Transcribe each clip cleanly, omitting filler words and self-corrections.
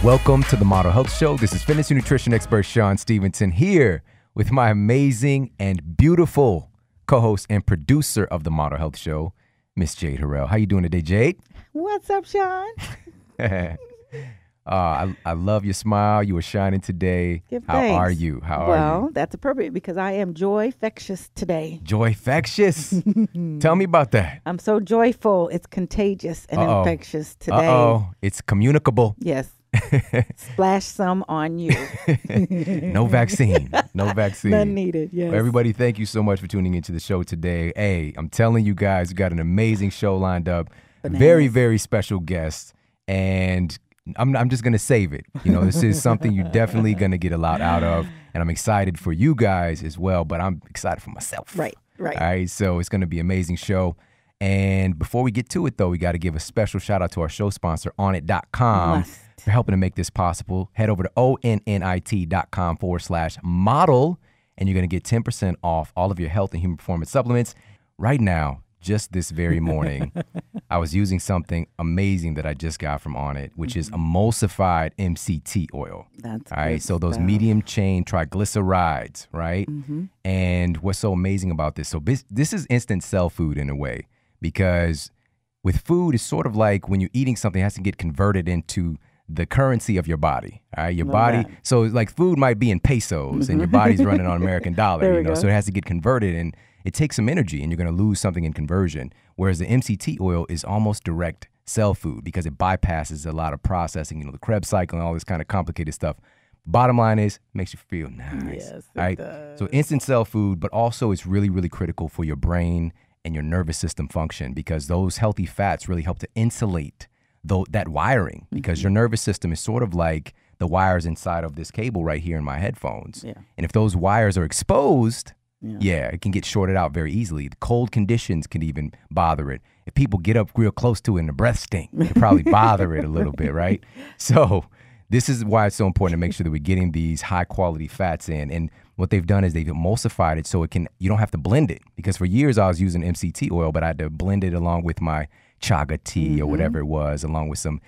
Welcome to the Model Health Show. This is fitness and nutrition expert Shawn Stevenson here with my amazing and beautiful co-host and producer of the Model Health Show, Miss Jade Harrell. How you doing today, Jade? What's up, Shawn? I love your smile. You were shining today. Give How thanks. are you? How are Well, you? that's appropriate because I am joy-factious today. Joy-factious? Tell me about that. I'm so joyful, it's contagious and infectious today. Uh-oh. It's communicable. Yes. Splash some on you. No vaccine. No vaccine. None needed, yes. Well, everybody, thank you so much for tuning into the show today. Hey, I'm telling you guys, we got an amazing show lined up. Bananas. Very, very special guest. And I'm just going to save it. You know, this is something you're definitely going to get a lot out of. And I'm excited for you guys as well, but I'm excited for myself. Right. All right, so it's going to be an amazing show. And before we get to it, though, we got to give a special shout out to our show sponsor, Onnit.com, for helping to make this possible. Head over to onnit.com/model, and you're going to get 10% off all of your health and human performance supplements. Right now, just this very morning, I was using something amazing that I just got from Onnit, which is emulsified MCT oil. That's all right. good So those stuff. medium chain triglycerides, right? And what's so amazing about this? So this is instant cell food in a way, because with food, it's sort of like when you're eating something, it has to get converted into the currency of your body. All right. Your body. that. So like food might be in pesos and your body's running on American dollar, There you we know, go. so it has to get converted, and it takes some energy, and you're going to lose something in conversion. Whereas the MCT oil is almost direct cell food because it bypasses a lot of processing, you know, the Krebs cycle and all this kind of complicated stuff. Bottom line is, it makes you feel nice. Yes, it right? does. So instant cell food, but also it's really, really critical for your brain and your nervous system function, because those healthy fats really help to insulate that wiring, because your nervous system is sort of like the wires inside of this cable right here in my headphones. Yeah. And if those wires are exposed, it can get shorted out very easily. The cold conditions can even bother it. If people get up real close to it and the breath stink, it probably bother it a little bit, right? So this is why it's so important to make sure that we're getting these high quality fats in. And what they've done is they've emulsified it so you don't have to blend it. Because for years I was using MCT oil, but I had to blend it along with my chaga tea or whatever it was, along with some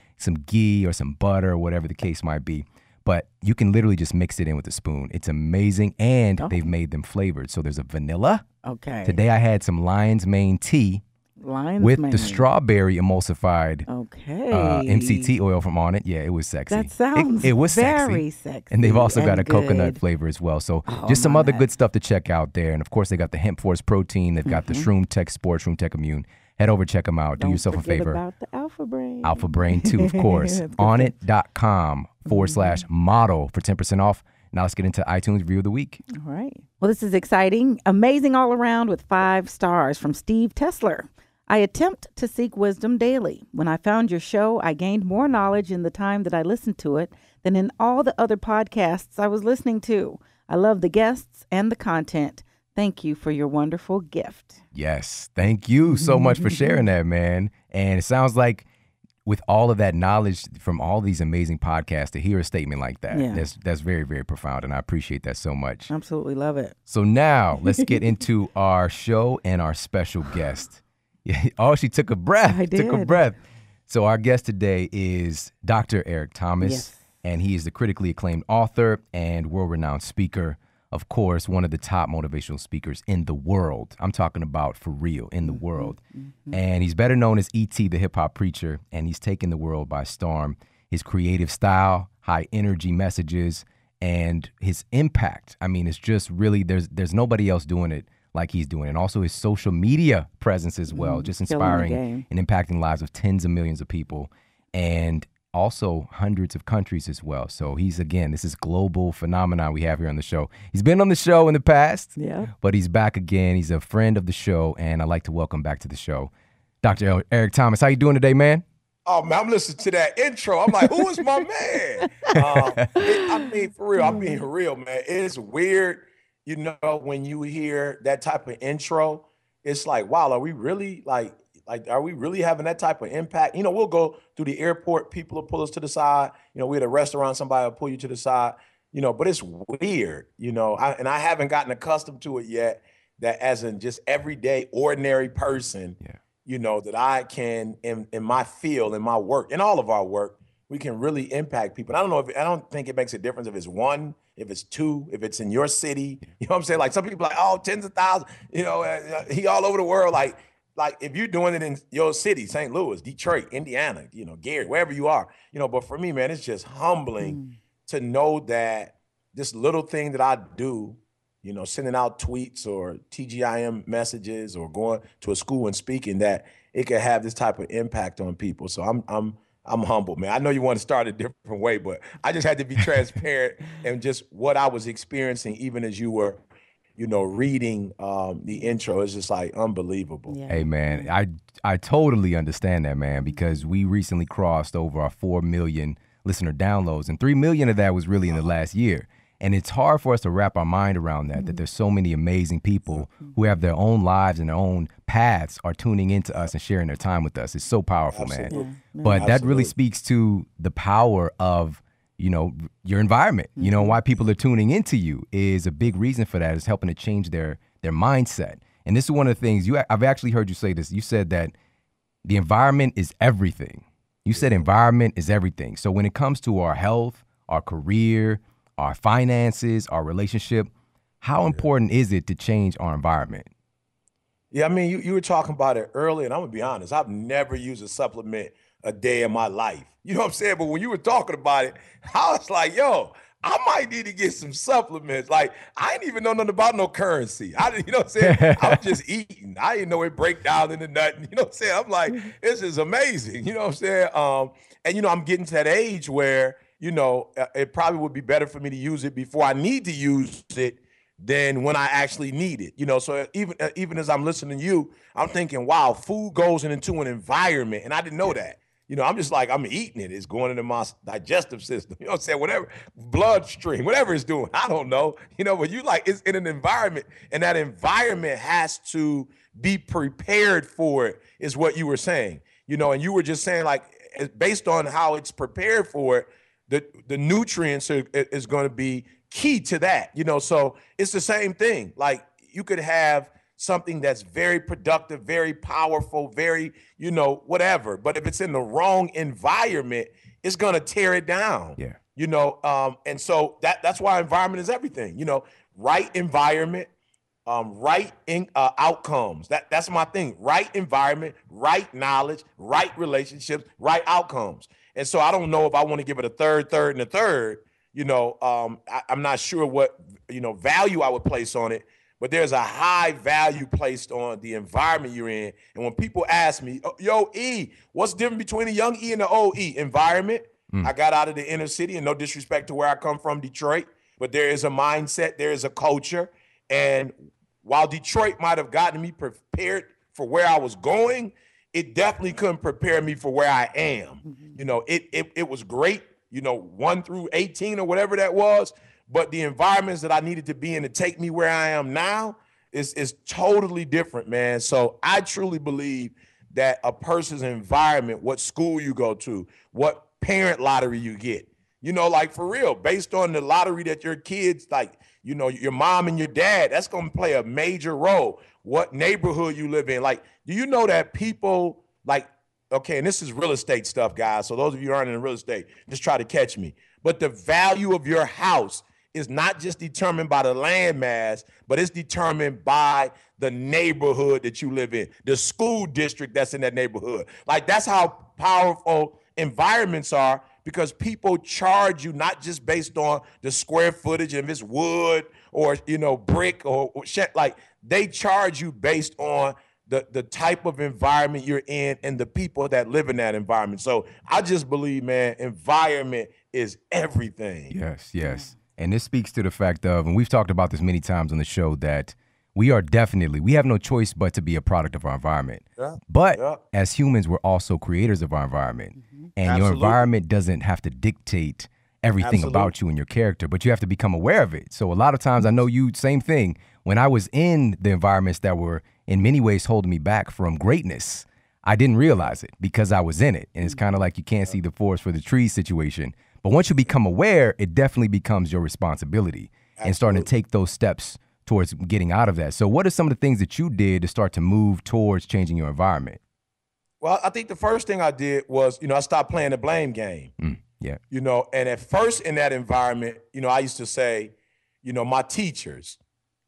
ghee or some butter or whatever the case might be. But you can literally just mix it in with a spoon. It's amazing. And they've made them flavored. So there's a vanilla. Okay. Today I had some lion's mane tea with the strawberry emulsified MCT oil from Onnit. Yeah, it was sexy. That sounds it was very sexy. And they've also got a good. coconut flavor as well. So just some other good stuff to check out there. And of course, they got the Hemp Force protein. They've got the Shroom Tech Sports, Shroom Tech Immune. Head over, check them out. Do yourself a favor. Don't forget about the Alpha Brain. Alpha Brain too, of course. Onnit.com/model for 10% off. Now let's get into iTunes Review of the Week. All right. Well, this is exciting. Amazing all around with 5 stars from Steve Tesler. I attempt to seek wisdom daily. When I found your show, I gained more knowledge in the time that I listened to it than in all the other podcasts I was listening to. I love the guests and the content. Thank you for your wonderful gift. Yes. Thank you so much for sharing that, man. And it sounds like with all of that knowledge from all these amazing podcasts, to hear a statement like that, that's very, very profound. And I appreciate that so much. Absolutely love it. So now let's get into our show and our special guest. Oh, she took a breath. I did. Took a breath. So our guest today is Dr. Eric Thomas. Yes. And he is the critically acclaimed author and world-renowned speaker. Of course, one of the top motivational speakers in the world. I'm talking about for real, in the world. And he's better known as E.T., the hip-hop preacher, and he's taken the world by storm. His creative style, high energy messages, and his impact. I mean, it's just really, there's nobody else doing it like he's doing. And also his social media presence as well, just inspiring and impacting lives of tens of millions of people. And also hundreds of countries as well. So this is global phenomenon we have here on the show. He's been on the show in the past, but he's back again. He's a friend of the show, and I'd like to welcome back to the show Dr. Eric Thomas. How you doing today, man? Oh, man, I'm listening to that intro. I'm like, who is my man? I mean, for real, I'm being real, man. It's weird, you know, when you hear that type of intro, it's like, wow, are we really are we really having that type of impact? You know, we'll go through the airport, people will pull us to the side. You know, we're at a restaurant, somebody will pull you to the side, you know, but it's weird, you know, and I haven't gotten accustomed to it yet, that as in just everyday, ordinary person, you know, that I can, in my field, in my work, in all of our work, we can really impact people. And I don't think it makes a difference if it's one, if it's two, if it's in your city. You know what I'm saying? Like some people are like, oh, tens of thousands, he all over the world. Like if you're doing it in your city, St. Louis, Detroit, Indiana, Gary, wherever you are, but for me, man, it's just humbling to know that this little thing that I do, sending out tweets or TGIM messages or going to a school and speaking, that it could have this type of impact on people. So I'm humble, man. I know you want to start a different way, but I just had to be transparent and just what I was experiencing, even as you were, reading the intro. It's just like unbelievable. Yeah. Hey, man, I totally understand that, man, because we recently crossed over our 4 million listener downloads, and 3 million of that was really in the last year. And it's hard for us to wrap our mind around that there's so many amazing people who have their own lives and their own paths are tuning into us and sharing their time with us. It's so powerful, man. But that really speaks to the power of, your environment. Why people are tuning into you is a big reason for that, is helping to change their mindset. And this is one of the things I've actually heard you say this. You said that the environment is everything. You said environment is everything. So when it comes to our health, our career, our finances, our relationship, how important is it to change our environment? Yeah, I mean, you were talking about it earlier, and I'm gonna be honest, I've never used a supplement a day in my life. You know what I'm saying? But when you were talking about it, I was like, yo, I might need to get some supplements. Like, I didn't even know nothing about no currency. You know what I'm saying? I was just eating. I didn't know it break down into nothing. You know what I'm saying? I'm like, this is amazing. You know what I'm saying? And, I'm getting to that age where, it probably would be better for me to use it before I need to use it than when I actually need it. So even as I'm listening to you, I'm thinking, wow, food goes into an environment, and I didn't know that. I'm just like, I'm eating it. It's going into my digestive system. You know what I'm saying? Whatever, bloodstream, whatever it's doing. I don't know. But it's in an environment, and that environment has to be prepared for it, is what you were saying. And you were just saying, like, based on how it's prepared for it, the nutrients is going to be key to that. So it's the same thing. Like, you could have something that's very productive, very powerful, very, whatever. But if it's in the wrong environment, it's going to tear it down. Yeah. And so that's why environment is everything. Right environment, right outcomes. That's my thing. Right environment, right knowledge, right relationships, right outcomes. And so I don't know if I want to give it a third, and a third. I'm not sure what value I would place on it. But there's a high value placed on the environment you're in. And when people ask me, yo, E, what's the difference between a young E and an old E? Environment. I got out of the inner city, and no disrespect to where I come from, Detroit, but there is a mindset, there is a culture. And while Detroit might have gotten me prepared for where I was going, it definitely couldn't prepare me for where I am. It was great, 1 through 18 or whatever that was. But the environments that I needed to be in to take me where I am now is totally different, man. So I truly believe that a person's environment, what school you go to, what parent lottery you get, like for real, based on the lottery that your kids, like, your mom and your dad, that's going to play a major role. What neighborhood you live in. Like, do you know that people, like, okay, and this is real estate stuff, guys. So those of you who aren't in real estate, just try to catch me. But the value of your house is not just determined by the land mass, but it's determined by the neighborhood that you live in, the school district that's in that neighborhood. Like, that's how powerful environments are, because people charge you not just based on the square footage, and if it's wood or, brick or shit. Like, they charge you based on the type of environment you're in and the people that live in that environment. So I just believe, man, environment is everything. Yes. And this speaks to the fact of, and we've talked about this many times on the show, that we have no choice but to be a product of our environment. But as humans, we're also creators of our environment. And your environment doesn't have to dictate everything about you and your character, but you have to become aware of it. So a lot of times, I know you, same thing, when I was in the environments that were in many ways holding me back from greatness, I didn't realize it because I was in it. And it's kind of like you can't see the forest for the trees situation. But once you become aware, it definitely becomes your responsibility and starting to take those steps towards getting out of that. So what are some of the things that you did to start to move towards changing your environment? Well, I think the first thing I did was, I stopped playing the blame game. Yeah. And at first in that environment, I used to say, my teachers,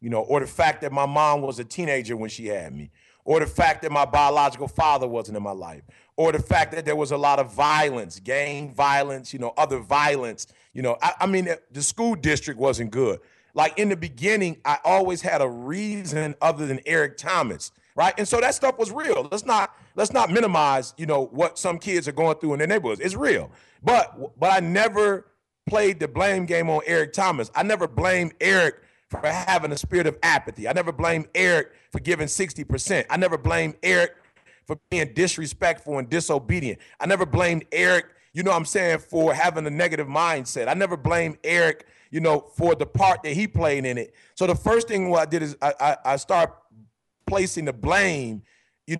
or the fact that my mom was a teenager when she had me, or the fact that my biological father wasn't in my life, or the fact that there was a lot of violence, gang violence, other violence. I mean, the school district wasn't good. Like in the beginning, I always had a reason other than Eric Thomas, right? And so that stuff was real. Let's not minimize, what some kids are going through in their neighborhoods. It's real. But I never played the blame game on Eric Thomas. I never blamed Eric for having a spirit of apathy. I never blamed Eric for giving 60%. I never blamed Eric for being disrespectful and disobedient. I never blamed Eric, for having a negative mindset. I never blamed Eric, for the part that he played in it. So the first thing what I did is I started placing the blame,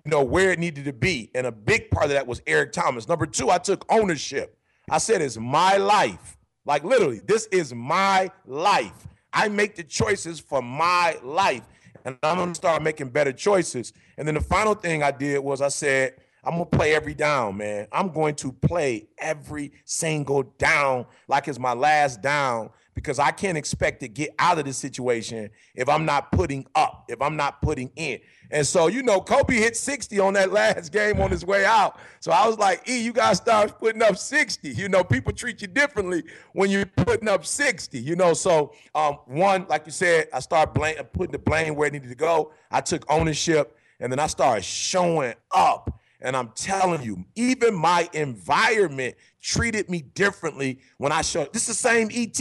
where it needed to be. And a big part of that was Eric Thomas. Number two, I took ownership. I said, it's my life. Like literally, this is my life. I make the choices for my life, and I'm going to start making better choices. And then the final thing I did was I said, I'm going to play every down, man. I'm going to play every single down like it's my last down, because I can't expect to get out of this situation if I'm not putting up, if I'm not putting in. And so, Kobe hit 60 on that last game on his way out. So I was like, you got to start putting up 60. People treat you differently when you're putting up 60, So one, like you said, I started putting the blame where it needed to go. I took ownership, and then I started showing up. And I'm telling you, even my environment treated me differently when I showed. This is the same ET,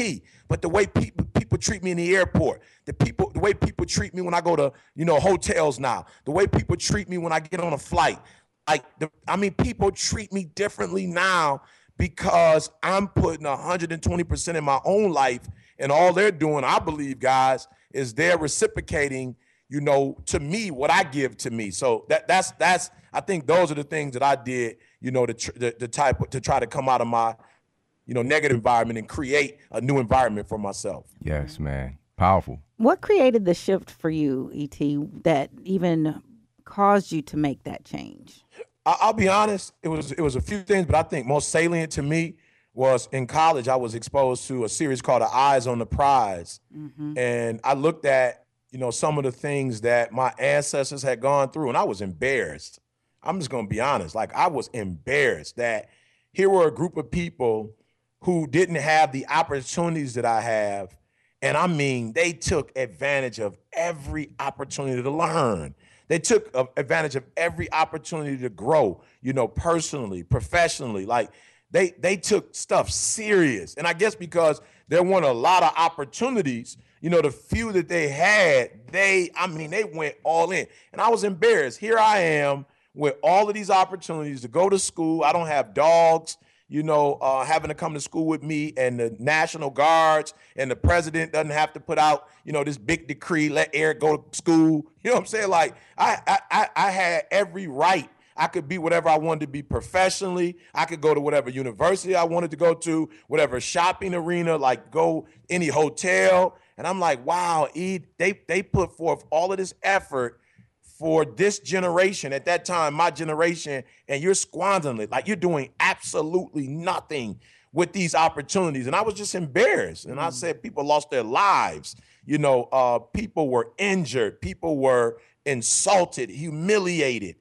but the way people treat me in the airport, the way people treat me when I go to, hotels now, the way people treat me when I get on a flight. People treat me differently now because I'm putting 120% in my own life, and all they're doing, I believe, guys, is they're reciprocating, to me what I give to me. So that's I think those are the things that I did, to try to come out of my, negative environment and create a new environment for myself. Yes, man. Powerful. What created the shift for you, E.T., that even caused you to make that change? I'll be honest, it was a few things, but I think most salient to me was in college. I was exposed to a series called The Eyes on the Prize. Mm-hmm. And I looked at, some of the things that my ancestors had gone through, and I was embarrassed. I'm just going to be honest. Like, I was embarrassed that here were a group of people who didn't have the opportunities that I have. And I mean, they took advantage of every opportunity to learn. They took advantage of every opportunity to grow, personally, professionally. Like, they took stuff serious. And I guess because there weren't a lot of opportunities, the few that they had, they went all in. And I was embarrassed. Here I am with all of these opportunities to go to school. I don't have dogs, having to come to school with me, and the National Guards and the president doesn't have to put out, this big decree, let Eric go to school. You know what I'm saying? Like, I had every right. I could be whatever I wanted to be professionally. I could go to whatever university I wanted to go to, whatever shopping arena, like go any hotel. And I'm like, wow, they put forth all of this effort for this generation. At that time, my generation, and you're squandering it. Like, you're doing absolutely nothing with these opportunities. And I was just embarrassed. And I said, people lost their lives. People were injured. People were insulted, humiliated.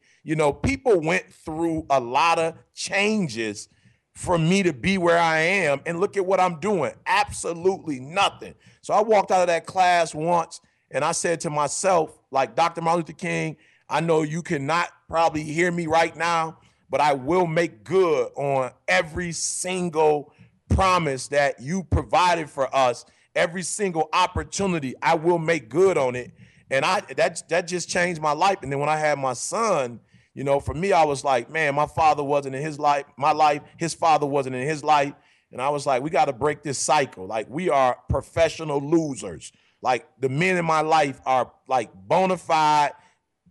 People went through a lot of changes for me to be where I am. And look at what I'm doing. Absolutely nothing. So I walked out of that class once, and I said to myself, like Dr. Martin Luther King, I know you cannot probably hear me right now, but I will make good on every single promise that you provided for us. Every single opportunity, I will make good on it. And that just changed my life. And then when I had my son, for me, I was like, man, my father wasn't in his life, his father wasn't in his life. And I was like, we got to break this cycle. Like, we are professional losers. Like, the men in my life are like bona fide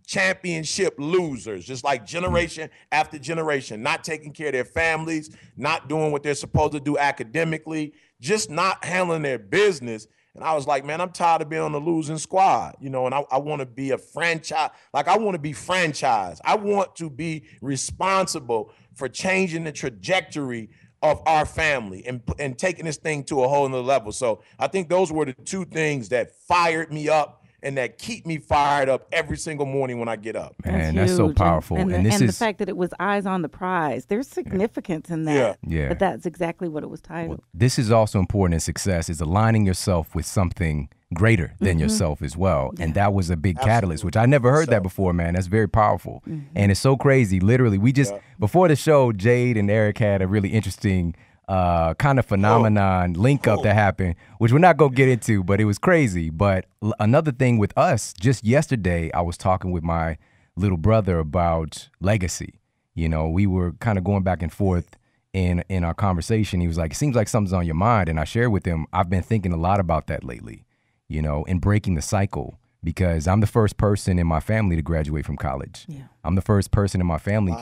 championship losers, just like generation after generation, not taking care of their families, not doing what they're supposed to do academically, just not handling their business. And I was like, man, I'm tired of being on the losing squad, and I want to be a franchise. Like, I want to be franchised. I want to be responsible for changing the trajectory of our family and taking this thing to a whole nother level. So I think those were the two things that fired me up and that keep me fired up every single morning when I get up. Man, that's so powerful. And the fact that it was eyes on the prize. There's significance in that. Yeah. But that's exactly what it was titled. Well, this is also important in success, is aligning yourself with something greater than yourself as well. Yeah. And that was a big catalyst, which I never heard that before, man. That's very powerful. And it's so crazy. Literally, we just, before the show, Jade and Eric had a really interesting kind of phenomenon link up that happened, which we're not going to get into, but it was crazy. But another thing with us, just yesterday, I was talking with my little brother about legacy. We were kind of going back and forth in our conversation. He was like, it seems like something's on your mind. And I shared with him, I've been thinking a lot about that lately, and breaking the cycle, because I'm the first person in my family to graduate from college. Yeah. I'm the first person in my family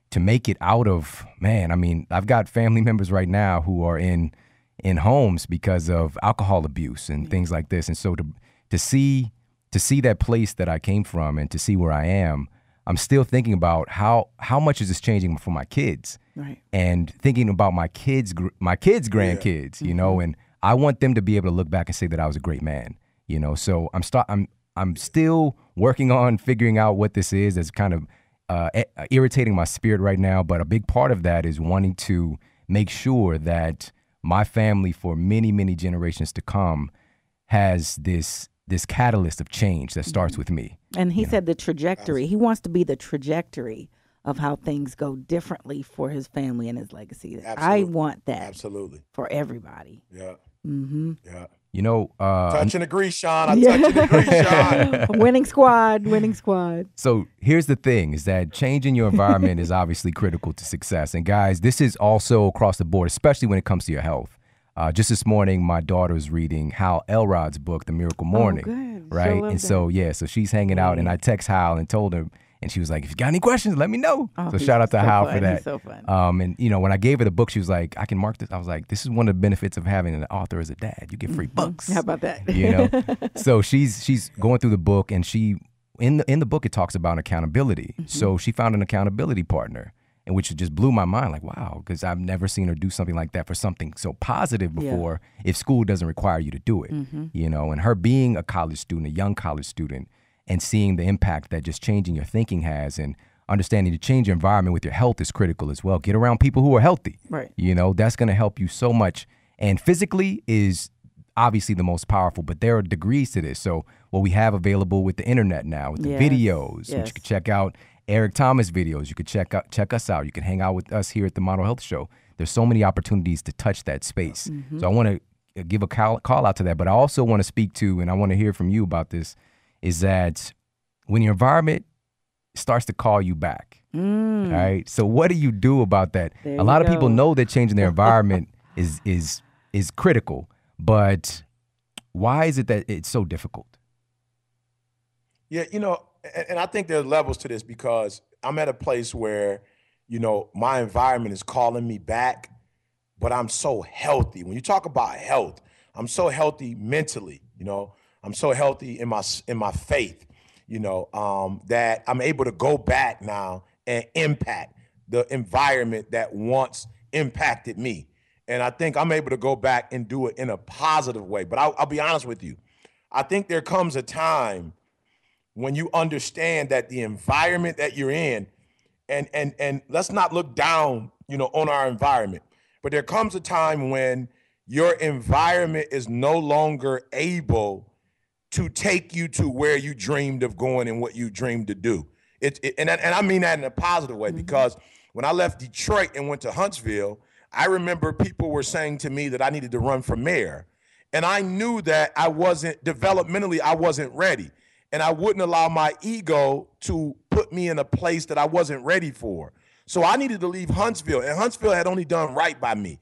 to make it out of, man, I mean, I've got family members right now who are in homes because of alcohol abuse and things like this. And so to see that place that I came from and to see where I am, I'm still thinking about how much is this changing for my kids, right? And thinking about my kids' grandkids, and I want them to be able to look back and say that I was a great man, So I'm still working on figuring out what this is. That's kind of irritating my spirit right now, but a big part of that is wanting to make sure that my family for many, many generations to come has this catalyst of change that starts with me. And he said the trajectory. He wants to be the trajectory of how things go differently for his family and his legacy. Absolutely. I want that for everybody. Yeah. Yeah. Touch and agree, Shawn. I touch and agree, Shawn. Winning squad. So here's the thing, is that changing your environment is obviously critical to success. And guys, this is also across the board, especially when it comes to your health. Just this morning, my daughter was reading Hal Elrod's book, The Miracle Morning. Oh, good. Right? And so she's hanging out, and I text Hal and told her, and she was like, if you got any questions, let me know. Oh, so shout out to Hal for that. He's so fun. And when I gave her the book, she was like, I can mark this. I was like, this is one of the benefits of having an author as a dad. You get free books. How about that? So she's going through the book, and she in the book it talks about accountability. So she found an accountability partner, and which just blew my mind. Like, wow, because I've never seen her do something like that for something so positive before. If school doesn't require you to do it, and her being a college student, a young college student, and seeing the impact that just changing your thinking has, and understanding to change your environment with your health is critical as well. Get around people who are healthy. Right. That's going to help you so much. And physically is obviously the most powerful, but there are degrees to this. So what we have available with the internet now, with the videos, which you could check out Eric Thomas videos. You could check us out. You can hang out with us here at the Model Health Show. There's so many opportunities to touch that space. So I want to give a call out to that, but I also want to speak to, and I want to hear from you about this, is that when your environment starts to call you back, all right? So what do you do about that? A lot of people know that changing their environment is critical, but why is it that it's so difficult? Yeah, and I think there are levels to this, because I'm at a place where, my environment is calling me back, but I'm so healthy. When you talk about health, I'm so healthy mentally, I'm so healthy in my faith, that I'm able to go back now and impact the environment that once impacted me. And I think I'm able to go back and do it in a positive way. But I'll be honest with you. I think there comes a time when you understand that the environment that you're in, and let's not look down, on our environment, but there comes a time when your environment is no longer able to take you to where you dreamed of going and what you dreamed to do. And I mean that in a positive way, because when I left Detroit and went to Huntsville, I remember people were saying to me that I needed to run for mayor. And I knew that developmentally, I wasn't ready. And I wouldn't allow my ego to put me in a place that I wasn't ready for. So I needed to leave Huntsville, and Huntsville had only done right by me.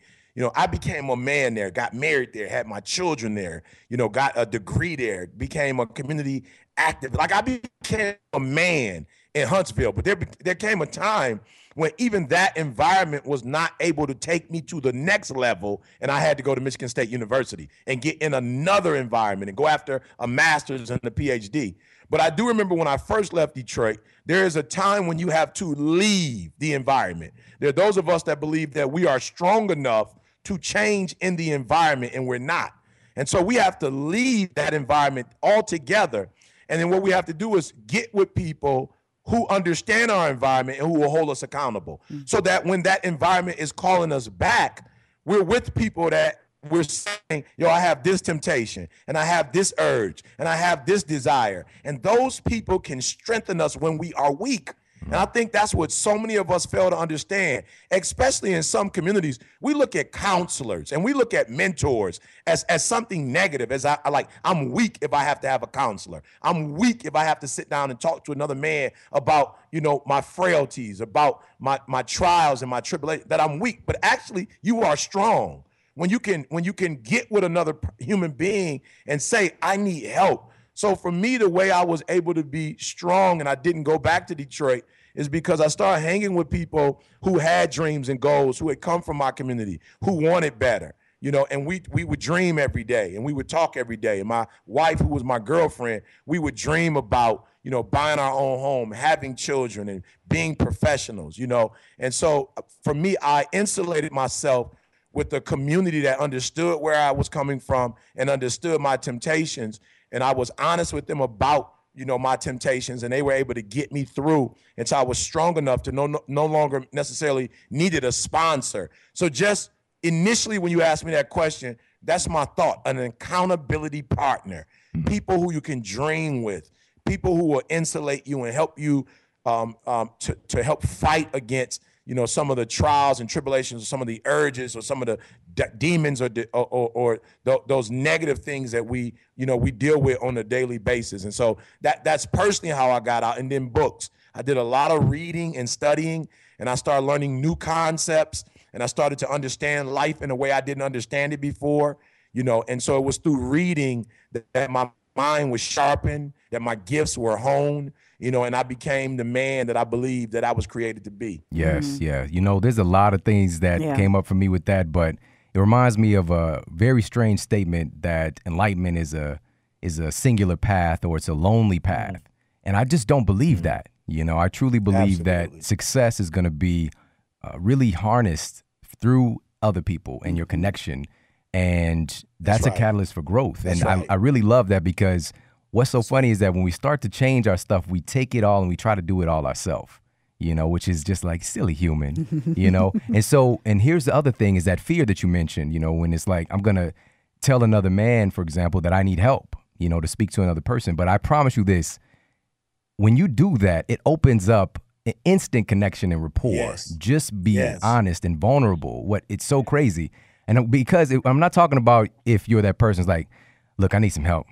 I became a man there, got married there, had my children there, got a degree there, became a community active. Like, I became a man in Huntsville. But there came a time when even that environment was not able to take me to the next level, and I had to go to Michigan State University and get in another environment and go after a master's and a PhD. But I do remember when I first left Detroit, there is a time when you have to leave the environment. There are those of us that believe that we are strong enough to change in the environment, and we're not. And so we have to leave that environment altogether. And then what we have to do is get with people who understand our environment and who will hold us accountable, so that when that environment is calling us back, we're with people that we're saying, yo, I have this temptation and I have this urge and I have this desire. And those people can strengthen us when we are weak. And I think that's what so many of us fail to understand, especially in some communities. We look at counselors and we look at mentors as something negative, as I'm weak if I have to have a counselor. I'm weak if I have to sit down and talk to another man about, my frailties, about my trials and my tribulations, that I'm weak. But actually, you are strong. When you can get with another human being and say, I need help. So for me, the way I was able to be strong and I didn't go back to Detroit is because I started hanging with people who had dreams and goals, who had come from my community, who wanted better, and we would dream every day and we would talk every day. And my wife, who was my girlfriend, we would dream about, buying our own home, having children and being professionals, And so for me, I insulated myself with the community that understood where I was coming from and understood my temptations. And I was honest with them about, my temptations, and they were able to get me through until I was strong enough to no longer necessarily needed a sponsor. So just initially when you asked me that question, that's my thought, an accountability partner, people who you can dream with, people who will insulate you and help you to help fight against some of the trials and tribulations, or some of the urges, or some of the demons, or those negative things that we deal with on a daily basis. And so that's personally how I got out. And then books. I did a lot of reading and studying, and I started learning new concepts, and I started to understand life in a way I didn't understand it before. And so it was through reading that my mind was sharpened, that my gifts were honed. And I became the man that I believed that I was created to be. Yes, yeah. There's a lot of things that came up for me with that, but it reminds me of a very strange statement that enlightenment is a singular path, or it's a lonely path. And I just don't believe that. I truly believe that success is going to be really harnessed through other people and your connection. And that's a catalyst for growth. And I really love that, because what's so funny is that when we start to change our stuff, we take it all and we try to do it all ourselves, which is just like silly human, And here's the other thing is that fear that you mentioned, when it's like, I'm going to tell another man, for example, that I need help, to speak to another person. But I promise you this, when you do that, it opens up an instant connection and rapport. Yes. Just be honest and vulnerable. It's so crazy. And because I'm not talking about if you're that person's like, look, I need some help.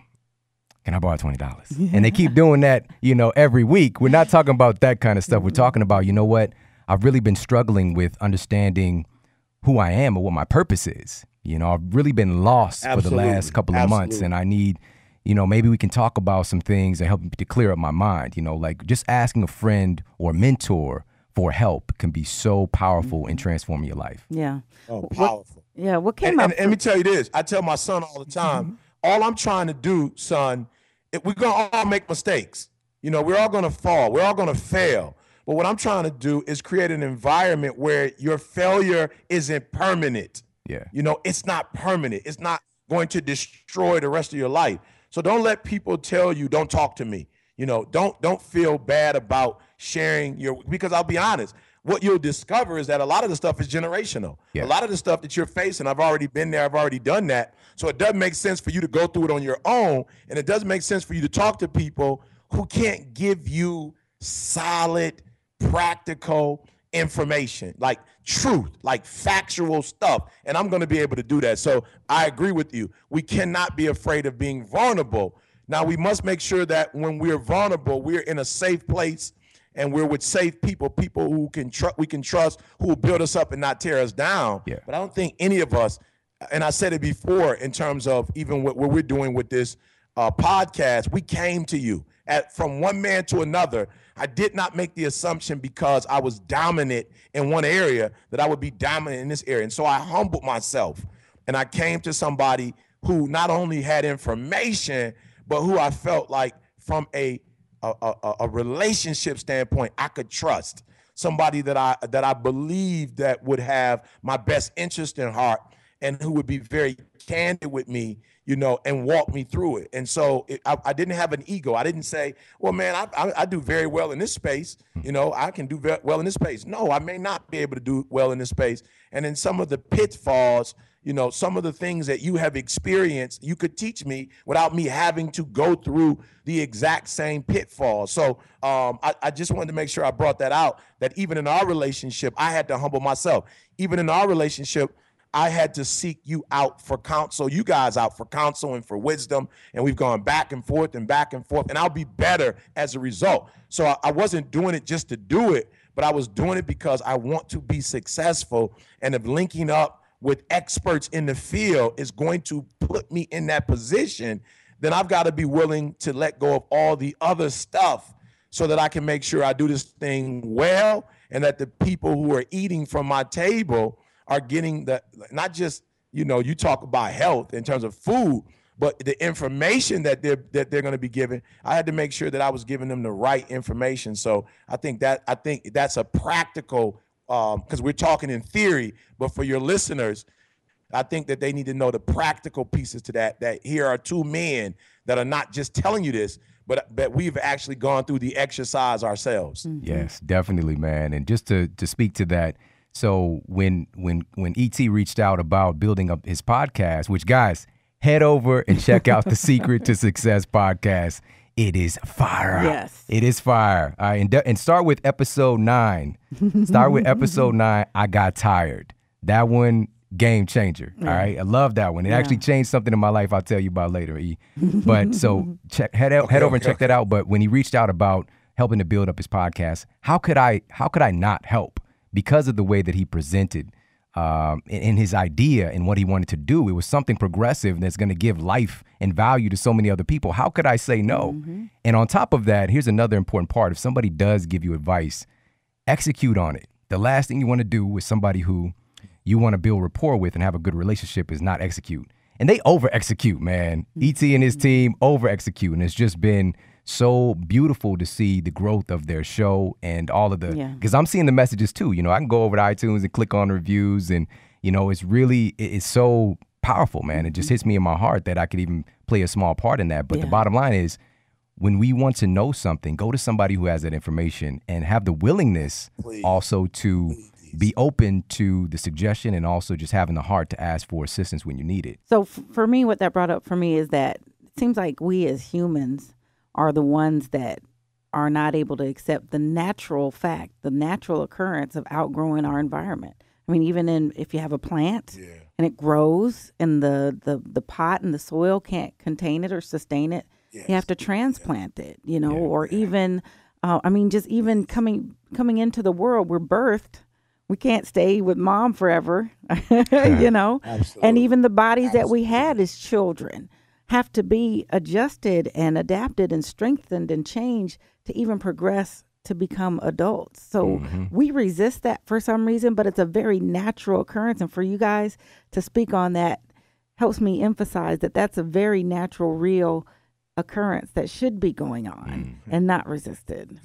Can I borrow $20? And they keep doing that, every week. We're not talking about that kind of stuff. We're talking about, what? I've really been struggling with understanding who I am or what my purpose is. I've really been lost for the last couple of months, and I need, maybe we can talk about some things that help me to clear up my mind. Like just asking a friend or mentor for help can be so powerful in transforming your life. Yeah. Oh, powerful. What came up? And let me tell you this. I tell my son all the time, all I'm trying to do, son, we're going to all make mistakes. We're all going to fall. We're all going to fail. But what I'm trying to do is create an environment where your failure isn't permanent. Yeah. It's not permanent. It's not going to destroy the rest of your life. So don't let people tell you, don't talk to me. Don't feel bad about sharing because I'll be honest, what you'll discover is that a lot of the stuff is generational. Yeah. A lot of the stuff that you're facing, I've already been there, I've already done that. So it doesn't make sense for you to go through it on your own, and it doesn't make sense for you to talk to people who can't give you solid, practical information, like truth, like factual stuff. And I'm going to be able to do that. So I agree with you. We cannot be afraid of being vulnerable. Now, we must make sure that when we're vulnerable, we're in a safe place and we're with safe people who we can trust, who will build us up and not tear us down. Yeah. But I don't think any of us, and I said it before in terms of even what we're doing with this podcast, we came to you from one man to another. I did not make the assumption because I was dominant in one area that I would be dominant in this area. And so I humbled myself and I came to somebody who not only had information, but who I felt like from a relationship standpoint, I could trust. Somebody that I believed that would have my best interest in heart and who would be very candid with me, and walk me through it. And so I didn't have an ego. I didn't say, well, man, I do very well in this space. I can do well in this space. No, I may not be able to do well in this space. And in some of the pitfalls, some of the things that you have experienced, you could teach me without me having to go through the exact same pitfalls. So I just wanted to make sure I brought that out, that even in our relationship, I had to humble myself. Even in our relationship, I had to seek you out for counsel, you guys out for counsel and for wisdom. And we've gone back and forth, and I'll be better as a result. So I wasn't doing it just to do it, but I was doing it because I want to be successful. And if linking up with experts in the field is going to put me in that position, then I've got to be willing to let go of all the other stuff so that I can make sure I do this thing well, and that the people who are eating from my table are getting not just, you talk about health in terms of food, but the information that they're going to be given. I had to make sure that I was giving them the right information. So I think that's a practical, because we're talking in theory, but for your listeners, I think that they need to know the practical pieces to that here are two men that are not just telling you this, but that we've actually gone through the exercise ourselves. Mm-hmm. Yes, definitely, man. And just to speak to that, so when E.T. reached out about building up his podcast, which, guys, head over and check out the Secret to Success podcast. It is fire. Yes. It is fire. All right, and start with episode 9. Start with episode 9, I Got Tired. That one, game changer. All right. I love that one. It actually changed something in my life I'll tell you about later, E. But so head over and check that out. But when he reached out about helping to build up his podcast, how could I not help? Because of the way that he presented in his idea and what he wanted to do. It was something progressive that's going to give life and value to so many other people. How could I say no? Mm-hmm. And on top of that, here's another important part. If somebody does give you advice, execute on it. The last thing you want to do with somebody who you want to build rapport with and have a good relationship is not execute. And they over-execute, man. E.T. and his team over-execute. And it's just been so beautiful to see the growth of their show and all of the, because I'm seeing the messages too. I can go over to iTunes and click on reviews, and it's so powerful, man. It just hits me in my heart that I could even play a small part in that. But the bottom line is, when we want to know something, go to somebody who has that information and have the willingness also to be open to the suggestion, and also just having the heart to ask for assistance when you need it. So for me, what that brought up for me is that it seems like we as humans are the ones that are not able to accept the natural fact, the natural occurrence of outgrowing our environment. I mean, even if you have a plant and it grows and the pot and the soil can't contain it or sustain it, you have to transplant it, or even, just even coming into the world, we're birthed. We can't stay with mom forever, Absolutely. And even the bodies that we had as children have to be adjusted and adapted and strengthened and changed to even progress to become adults. So we resist that for some reason, but it's a very natural occurrence. And for you guys to speak on that helps me emphasize that that's a very natural, real occurrence that should be going on and not resisted.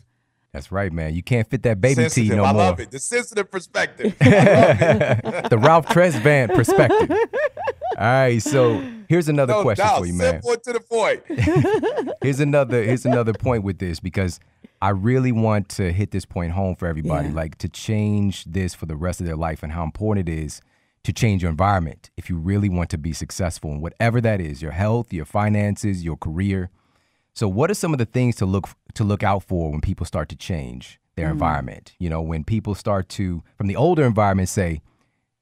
That's right, man. You can't fit that baby T no more. I love it. The sensitive perspective. I love it. The Ralph Tresvant perspective. All right, so here's another question for you, man. Simple to the point. Here's another point with this, because I really want to hit this point home for everybody, like to change this for the rest of their life, and how important it is to change your environment if you really want to be successful in whatever that is, your health, your finances, your career. So what are some of the things to look out for when people start to change their environment? When people start to, from the older environment, say,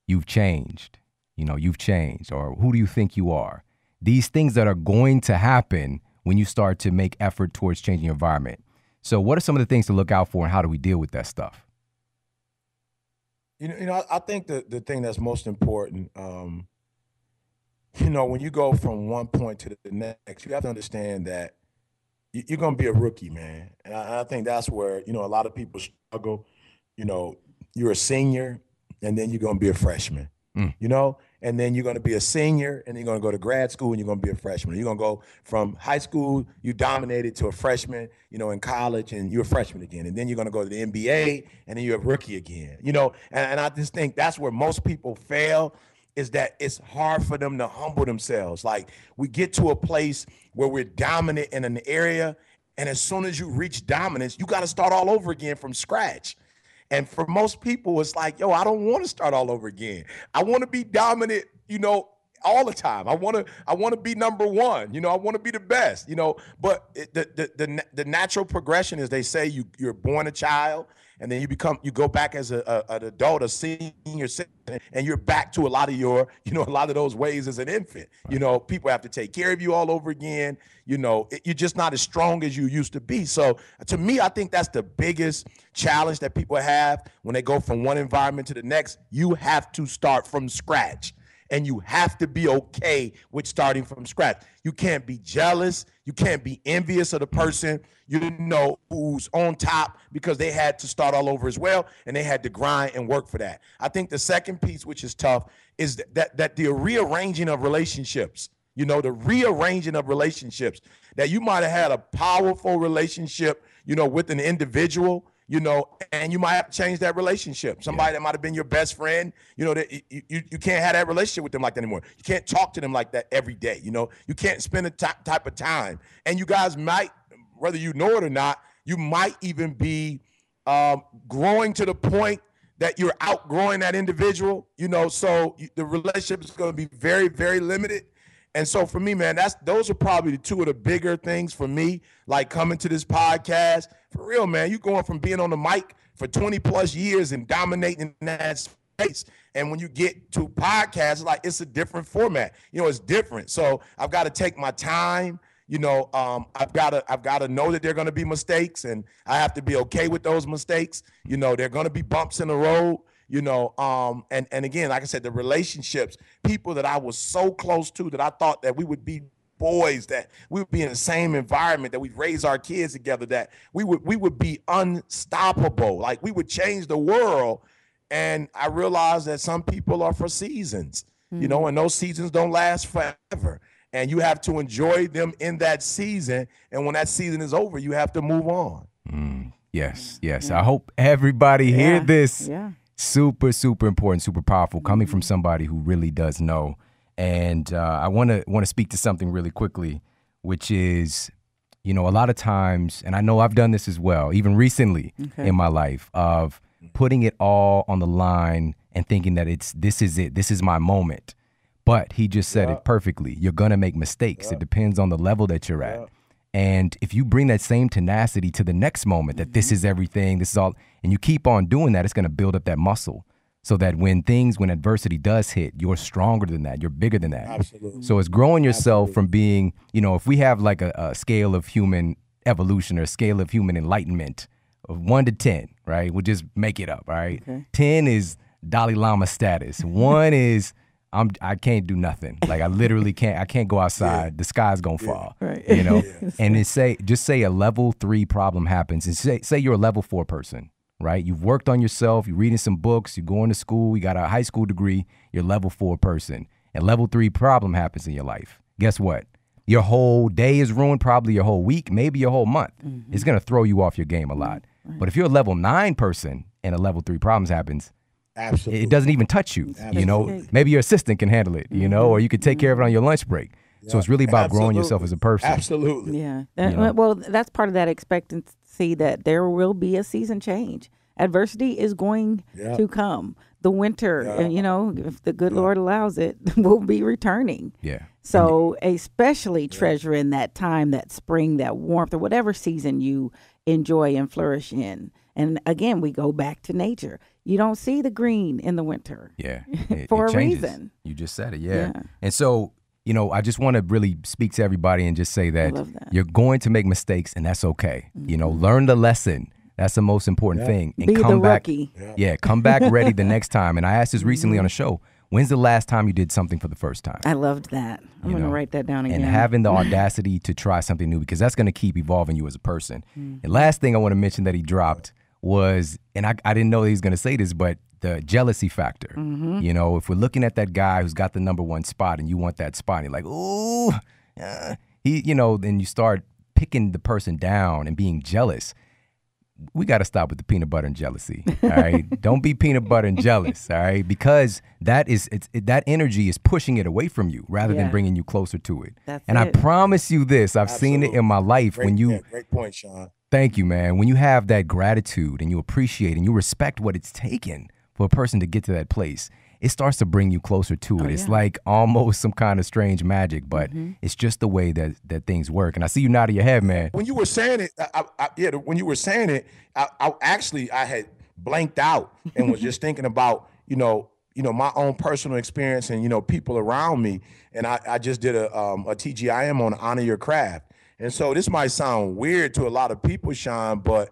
you've changed, you've changed, or who do you think you are? These things that are going to happen when you start to make effort towards changing your environment. So what are some of the things to look out for, and how do we deal with that stuff? I think the thing that's most important when you go from one point to the next, you have to understand that you're going to be a rookie, man. And I think that's where, a lot of people struggle. You're a senior and then you're going to be a freshman, and then you're going to be a senior and you're going to go to grad school and you're going to be a freshman. You're going to go from high school, you dominated, to a freshman, in college, and you're a freshman again. And then you're going to go to the NBA and then you're a rookie again, and I just think that's where most people fail, is that it's hard for them to humble themselves. Like, we get to a place where we're dominant in an area, and as soon as you reach dominance, you got to start all over again from scratch. And for most people, it's like, yo, I don't want to start all over again. I want to be dominant, all the time. I want to be number one. I want to be the best. But the natural progression is, they say you're born a child, and then you go back as an adult, a senior citizen, and you're back to a lot of those ways as an infant. People have to take care of you all over again. You're just not as strong as you used to be. So to me, I think that's the biggest challenge that people have when they go from one environment to the next. You have to start from scratch. And you have to be okay with starting from scratch. You can't be jealous. You can't be envious of the person, who's on top, because they had to start all over as well, and they had to grind and work for that. I think the second piece, which is tough, is that the rearranging of relationships, the rearranging of relationships, that you might have had a powerful relationship, with an individual, and you might have to change that relationship. Somebody that might have been your best friend, that you can't have that relationship with them like that anymore. You can't talk to them like that every day. You can't spend a type of time. And you guys might, whether you know it or not, you might even be growing to the point that you're outgrowing that individual, so the relationship is going to be very, very limited. And so for me, man, those are probably two of the bigger things for me, like coming to this podcast. For real, man, you going from being on the mic for 20 plus years and dominating that space. And when you get to podcasts, it's a different format. It's different. So I've got to take my time. I've got to know that there are going to be mistakes, and I have to be okay with those mistakes. There are going to be bumps in the road. And again, like I said, the relationships, people that I was so close to, that I thought that we would be boys, that we would be in the same environment, that we'd raise our kids together, that we would be unstoppable. Like, we would change the world. And I realized that some people are for seasons, and those seasons don't last forever. And you have to enjoy them in that season. And when that season is over, you have to move on. Yes. I hope everybody hear this. Yeah. Super, super important, super powerful, coming from somebody who really does know. And I want to speak to something really quickly, which is, a lot of times, and I know I've done this as well, even recently in my life, of putting it all on the line and thinking that this is my moment. But he just said it perfectly. You're going to make mistakes. It depends on the level that you're at. And if you bring that same tenacity to the next moment, that this is everything, this is all, and you keep on doing that, it's going to build up that muscle, so that when adversity does hit, you're stronger than that. You're bigger than that. Absolutely. So it's growing yourself from being, if we have like a scale of human evolution or a scale of human enlightenment of 1 to 10, right? We'll just make it up, right? Okay. 10 is Dalai Lama status. 1 is I can't do nothing. Like, I literally can't. I can't go outside. Yeah. The sky's gonna fall. Right. And just say a level 3 problem happens, and say you're a level 4 person, right? You've worked on yourself. You're reading some books. You're going to school. You got a high school degree. You're a level 4 person, and level 3 problem happens in your life. Guess what? Your whole day is ruined. Probably your whole week, maybe your whole month. Mm-hmm. It's gonna throw you off your game a lot. Right. But if you're a level 9 person and a level 3 problems happens, absolutely, it doesn't even touch you. Absolutely. Maybe your assistant can handle it, or you could take care of it on your lunch break. So it's really about growing yourself as a person. Absolutely. Yeah. Well, that's part of that expectancy, that there will be a season change. Adversity is going to come. The winter, if the good Lord allows it, will be returning. Yeah. So especially treasuring that time, that spring, that warmth, or whatever season you enjoy and flourish in. And again, we go back to nature. You don't see the green in the winter. Yeah. For it a reason. You just said it. Yeah. And so, I just want to really speak to everybody and just say that you're going to make mistakes, and that's okay. Mm-hmm. Learn the lesson. That's the most important thing. And be come the back. Rookie. Come back ready the next time. And I asked this recently on a show. When's the last time you did something for the first time? I loved that. I'm going to write that down again. And having the audacity to try something new, because that's going to keep evolving you as a person. And last thing I want to mention that he dropped was, and I didn't know he was going to say this, but the jealousy factor. You know, if we're looking at that guy who's got the #1 spot and you want that spot, and you're like, ooh, then you start picking the person down and being jealous. We got to stop with the peanut butter and jealousy, all right? Don't be peanut butter and jealous, all right? Because that energy is pushing it away from you rather than bringing you closer to it. I promise you this, I've seen it in my life. Great point, Shawn. Thank you, man. When you have that gratitude and you appreciate and you respect what it's taken for a person to get to that place, it starts to bring you closer to it. It's like almost some kind of strange magic, but it's just the way that things work. And I see you nodding your head, man. When you were saying it, when you were saying it, I had blanked out and was just thinking about, my own personal experience and, people around me. And I just did a TGIM on Honor Your Craft. And so this might sound weird to a lot of people, Shawn, but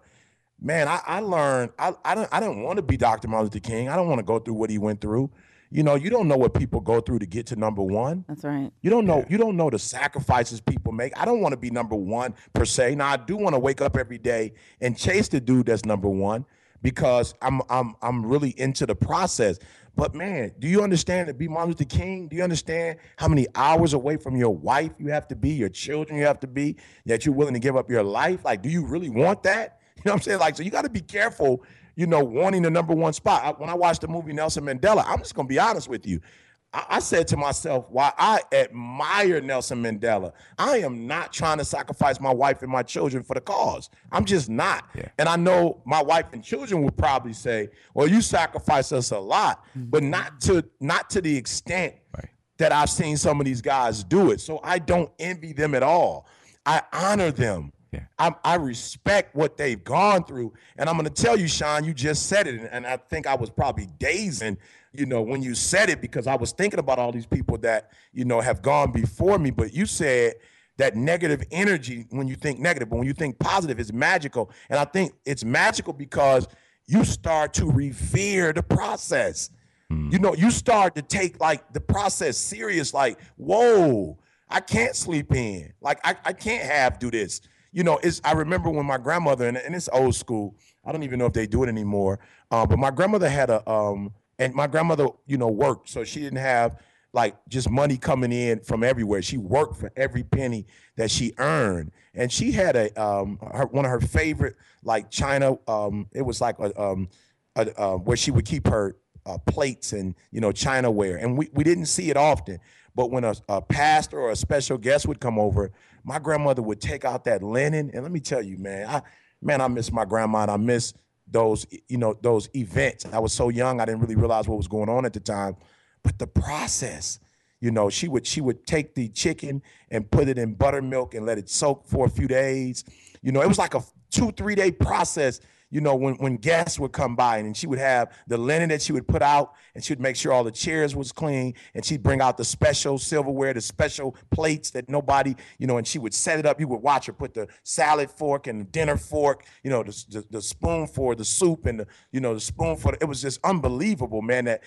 man, I learned I didn't want to be Dr. Martin Luther King. I don't want to go through what he went through. You don't know what people go through to get to #1. That's right. You don't know. You don't know the sacrifices people make. I don't want to be #1 per se. Now I do want to wake up every day and chase the dude that's #1 because I'm really into the process. But man, do you understand to be Martin Luther King? Do you understand how many hours away from your wife you have to be, your children you have to be, that you're willing to give up your life? Like, do you really want that? You know what I'm saying? Like, so you got to be careful, wanting the #1 spot. When I watched the movie Nelson Mandela, I'm just going to be honest with you. I said to myself, while I admire Nelson Mandela, I am not trying to sacrifice my wife and my children for the cause. I'm just not. Yeah. And I know my wife and children would probably say, well, you sacrifice us a lot, but not to the extent that I've seen some of these guys do it. So I don't envy them at all. I honor them. Yeah. I respect what they've gone through. And I'm going to tell you, Shawn, you just said it. And I think I was probably dazing, when you said it, because I was thinking about all these people that, have gone before me. But you said that negative energy, when you think negative, but when you think positive, it's magical. And I think it's magical because you start to revere the process. You start to take like the process serious, like, whoa, I can't sleep in. Like, I can't do this. I remember when my grandmother, and it's old school, I don't even know if they do it anymore, but my grandmother had and my grandmother, worked, so she didn't have like just money coming in from everywhere. She worked for every penny that she earned, and she had one of her favorite like china. It was like where she would keep her plates and chinaware, and we didn't see it often. But when a pastor or a special guest would come over, my grandmother would take out that linen. And let me tell you, man, I miss my grandma, and I miss those events. I was so young, I didn't really realize what was going on at the time. But the process, she would take the chicken and put it in buttermilk and let it soak for a few days. It was like a 2-3 day process. When guests would come by, and she would have the linen that she would put out, and she would make sure all the chairs was clean, and she'd bring out the special silverware, the special plates that nobody, and she would set it up. You would watch her put the salad fork and the dinner fork, the spoon for the soup and the spoon for it was just unbelievable, man, that,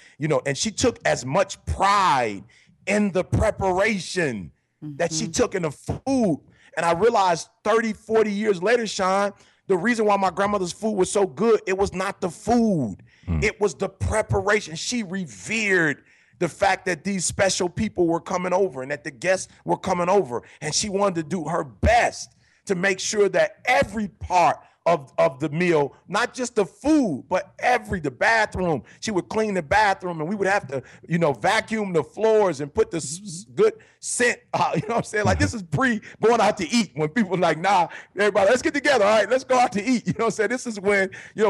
and she took as much pride in the preparation that she took in the food. And I realized 30, 40 years later, Shawn, the reason why my grandmother's food was so good, it was not the food. It was the preparation. She revered the fact that these special people were coming over and that the guests were coming over. And she wanted to do her best to make sure that every part of the meal, not just the food, but the bathroom. She would clean the bathroom, and we would have to, vacuum the floors and put the good scent. You know what I'm saying? Like, this is going out to eat, when people are like, nah, everybody, let's get together. All right, let's go out to eat. You know what I'm saying? This is when,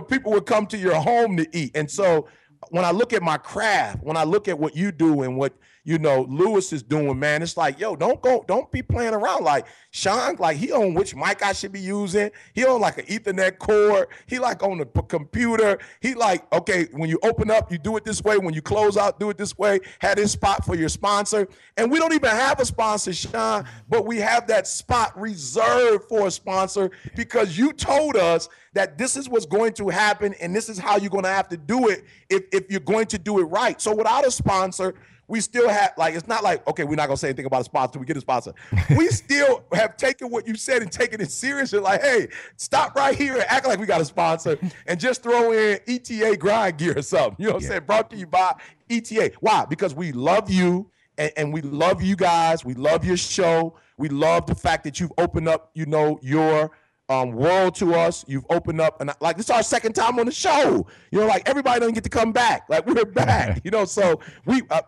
people would come to your home to eat. And so when I look at my craft, when I look at what you do and what, Lewis is doing, man. It's like, yo, don't be playing around. Like Shawn, like he on which mic I should be using. He on like an Ethernet cord. He like on the computer. He like, okay, when you open up, you do it this way. When you close out, do it this way. Had this spot for your sponsor. And we don't even have a sponsor, Shawn, but we have that spot reserved for a sponsor because you told us that this is what's going to happen and this is how you're going to have to do it if you're going to do it right. So without a sponsor, we still have, like, it's not like, okay, we're not going to say anything about a sponsor till we get a sponsor. We still have taken what you said and taken it seriously. Like, hey, stop right here and act like we got a sponsor and just throw in ETA grind gear or something. You know what I'm saying? Brought to you by ETA. Why? Because we love you and we love you guys. We love your show. We love the fact that you've opened up, your world to us. You've opened up, and like this is our second time on the show. Like everybody doesn't get to come back. Like we're back. So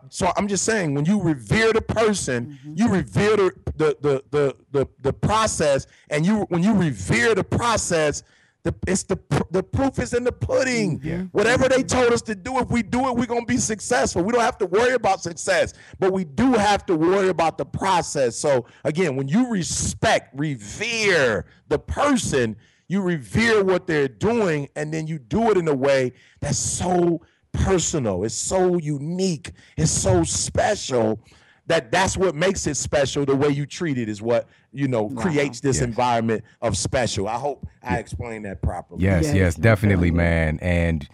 so I'm just saying, when you revere the person, you revere the process, and when you revere the process, the proof is in the pudding. Whatever they told us to do, if we do it, we're gonna be successful. We don't have to worry about success, but we do have to worry about the process. So again, when you revere the person, you revere what they're doing, and then you do it in a way that's so personal, it's so unique, it's so special. That's what makes it special. The way you treat it is what, creates this environment of special. I hope I explained that properly. Yes, definitely, man. And,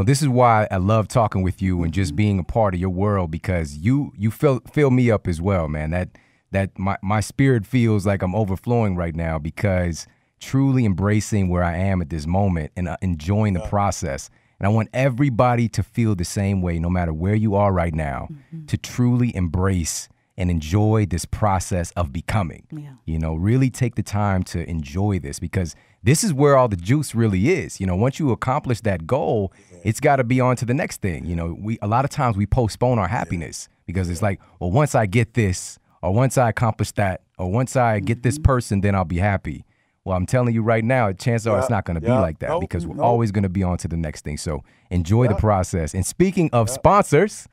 this is why I love talking with you and just being a part of your world, because you fill me up as well, man. That my spirit feels like I'm overflowing right now, because truly embracing where I am at this moment and enjoying the process. And I want everybody to feel the same way, no matter where you are right now, to truly embrace and enjoy this process of becoming. Really take the time to enjoy this, because this is where all the juice really is. Once you accomplish that goal, it's got to be on to the next thing. A lot of times we postpone our happiness because it's like, well, once I get this, or once I accomplish that, or once I get this person, then I'll be happy. Well, I'm telling you right now, chances are it's not going to be like that, because we're always going to be on to the next thing. So enjoy the process. And speaking of sponsors,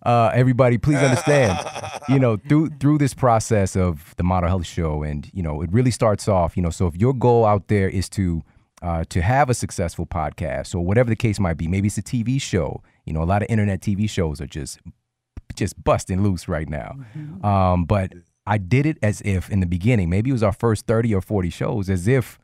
everybody, please understand, through this process of the Model Health Show, and, it really starts off, so if your goal out there is to have a successful podcast, or whatever the case might be, maybe it's a TV show, a lot of internet TV shows are just busting loose right now. But I did it as if in the beginning, maybe it was our first 30 or 40 shows, as if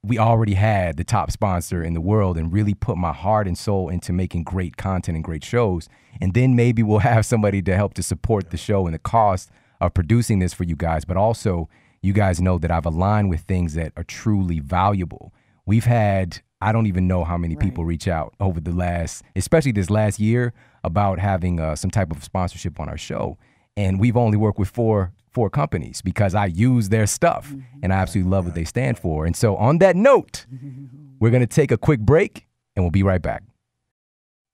we already had the top sponsor in the world, and really put my heart and soul into making great content and great shows. And then maybe we'll have somebody to help to support the show and the cost of producing this for you guys. But also, you guys know that I've aligned with things that are truly valuable. We've had, I don't even know how many people reach out over especially this last year, about having some type of sponsorship on our show. And we've only worked with four companies, because I use their stuff and I absolutely love what they stand for. And so on that note, we're going to take a quick break and we'll be right back.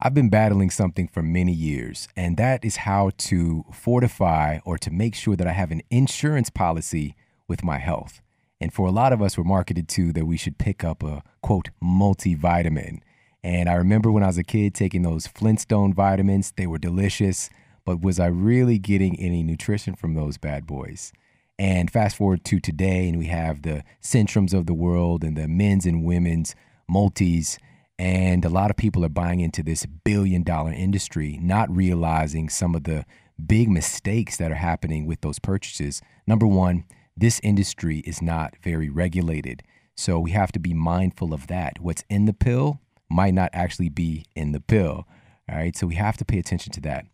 I've been battling something for many years, and that is how to fortify or to make sure that I have an insurance policy with my health. And for a lot of us, we're marketed to that we should pick up a, quote, multivitamin. And I remember when I was a kid taking those Flintstone vitamins. They were delicious. But was I really getting any nutrition from those bad boys? And fast forward to today, and we have the Centrums of the world and the men's and women's multis. And a lot of people are buying into this billion-dollar industry, not realizing some of the big mistakes that are happening with those purchases. Number one, this industry is not very regulated. So we have to be mindful of that. What's in the pill might not actually be in the pill. All right. So we have to pay attention to that.